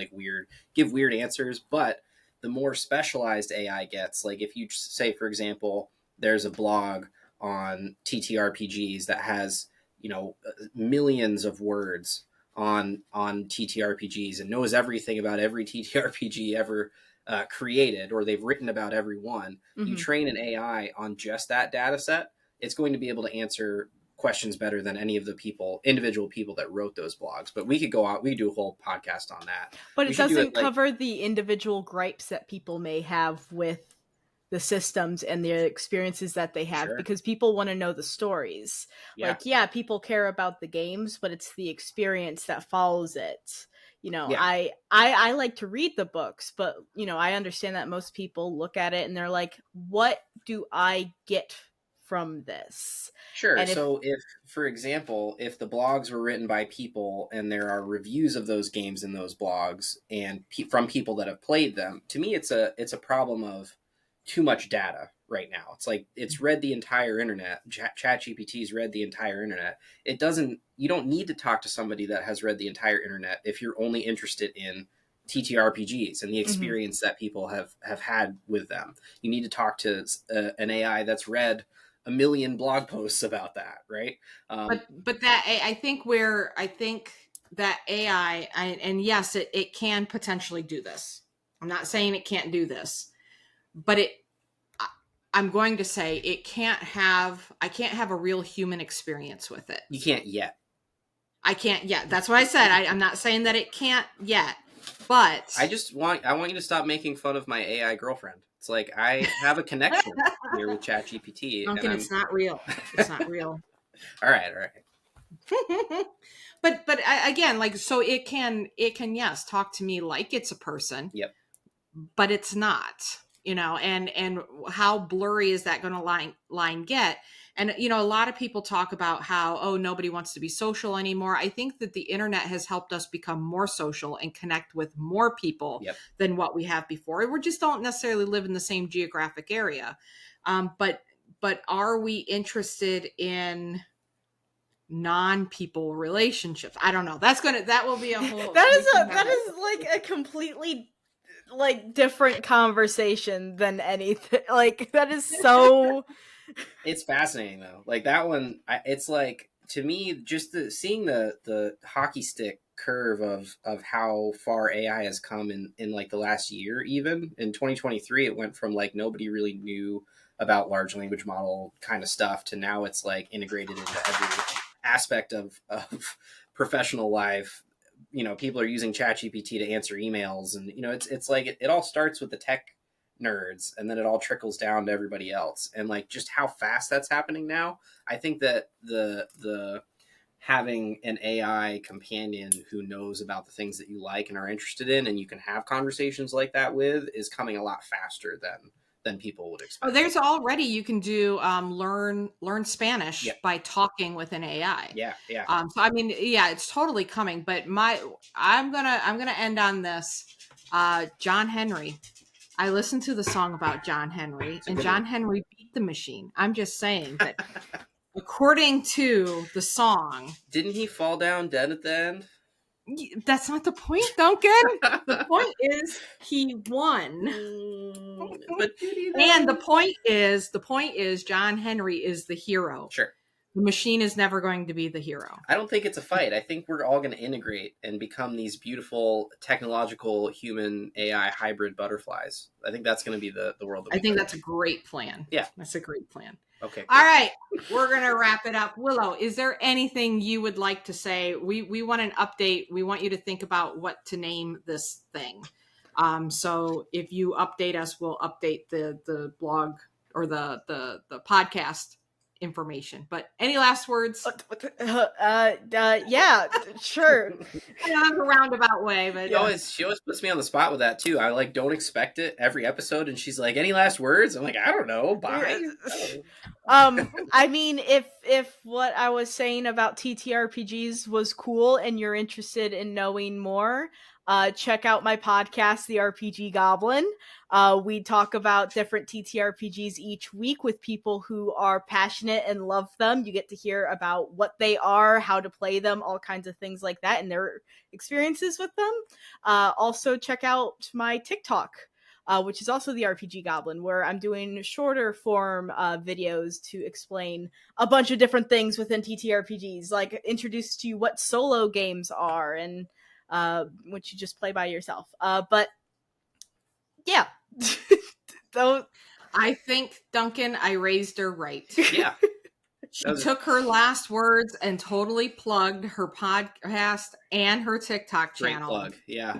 give weird answers. But the more specialized AI gets, like if you say, for example, there's a blog on TTRPGs that has, millions of words on TTRPGs and knows everything about every TTRPG ever created, or they've written about every one. You train an AI on just that data set, it's going to be able to answer questions better than any of the individual people that wrote those blogs. But we could do a whole podcast on that. But it doesn't cover the individual gripes that people may have with the systems and the experiences that they have, because people want to know the stories. People care about the games, but it's the experience that follows it. I like to read the books, but I understand that most people look at it and they're like, what do I get from this? Sure. If, for example, if the blogs were written by people and there are reviews of those games in those blogs and from people that have played them, to me, it's a problem of too much data right now. It's like, it's read the entire internet. ChatGPT's read the entire internet. You don't need to talk to somebody that has read the entire internet if you're only interested in TTRPGs and the experience that people have had with them. You need to talk to an AI that's read a million blog posts about that, right? But that I think that AI, and yes, it can potentially do this. I'm not saying it can't do this, but I'm going to say I can't have a real human experience with it. You can't yet. I can't yet. That's what I said. I'm not saying that it can't yet, but I want you to stop making fun of my AI girlfriend. It's like I have a connection here with ChatGPT. Duncan, it's not real. It's not real. All right. But again, like, so it can yes talk to me like it's a person. Yep. But it's not, and how blurry is that going to line get? And a lot of people talk about how, oh, nobody wants to be social anymore. I think that the internet has helped us become more social and connect with more people than what we have before. We just don't necessarily live in the same geographic area. But are we interested in non-people relationships? I don't know. That will be a whole that is like a completely like different conversation than anything. Like that is so It's fascinating though. Like that one, it's like, to me, just seeing the hockey stick curve of how far AI has come in like the last year. Even in 2023, it went from like nobody really knew about large language model kind of stuff to now it's like integrated into every aspect of professional life. People are using ChatGPT to answer emails, and it's like it all starts with the tech nerds, and then it all trickles down to everybody else. And like just how fast that's happening now, I think that the having an AI companion who knows about the things that you like and are interested in, and you can have conversations like that with, is coming a lot faster than people would expect. Oh, there's already, you can do learn Spanish by talking with an AI. Yeah. So I mean, yeah, it's totally coming. But I'm gonna end on this. John Henry. I listened to the song about John Henry, and John Henry beat the machine. I'm just saying that according to the song, didn't he fall down dead at the end? That's not the point, Duncan. The point is he won. But and the point is John Henry is the hero. Sure. The machine is never going to be the hero. I don't think it's a fight. I think we're all going to integrate and become these beautiful technological human AI hybrid butterflies. I think that's going to be the world. I think that's a great plan. Yeah. That's a great plan. Okay. Cool. All right. We're going to wrap it up. Willow, is there anything you would like to say? We want an update. We want you to think about what to name this thing. So if you update us, we'll update the blog or the podcast information. But any last words? Yeah, sure. In a roundabout way, but she always puts me on the spot with that too. I like don't expect it every episode, and she's like, "Any last words?" I'm like, "I don't know." Bye. I mean, if what I was saying about TTRPGs was cool and you're interested in knowing more, check out my podcast, The RPG Goblin. We talk about different TTRPGs each week with people who are passionate and love them. You get to hear about what they are, how to play them, all kinds of things like that, and their experiences with them. Also, check out my TikTok, which is also the RPG Goblin, where I'm doing shorter form videos to explain a bunch of different things within TTRPGs, like introduce to you what solo games are and which you just play by yourself. But yeah. So I think, Duncan, I raised her right. Yeah. She took her last words and totally plugged her podcast and her TikTok channel. Great plug. Yeah.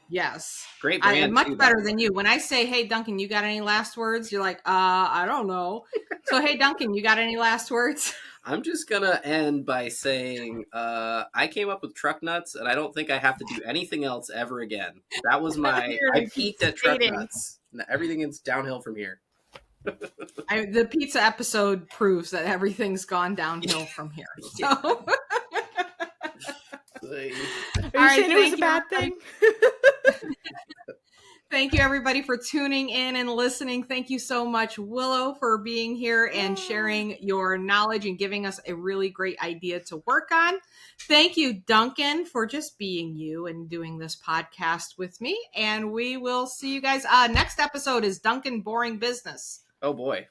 Yes. Great brand. I'm much better than you. When I say, "Hey, Duncan, you got any last words?" You're like, I don't know. So, hey, Duncan, you got any last words? I'm just going to end by saying I came up with truck nuts, and I don't think I have to do anything else ever again. That was I peaked at truck nuts. Everything is downhill from here. The pizza episode proves that everything's gone downhill from here. So. All right, saying it was a bad thing? Thank you, everybody, for tuning in and listening. Thank you so much, Willow, for being here and sharing your knowledge and giving us a really great idea to work on. Thank you, Duncan, for just being you and doing this podcast with me. And we will see you guys. Next episode is Duncan Boring Business. Oh, boy.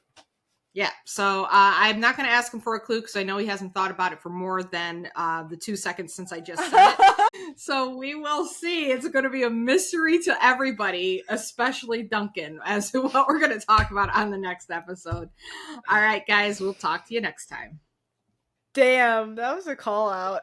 Yeah, so I'm not going to ask him for a clue because I know he hasn't thought about it for more than the 2 seconds since I just said it. So we will see. It's going to be a mystery to everybody, especially Duncan, as to what we're going to talk about on the next episode. All right, guys, we'll talk to you next time. Damn, that was a call out.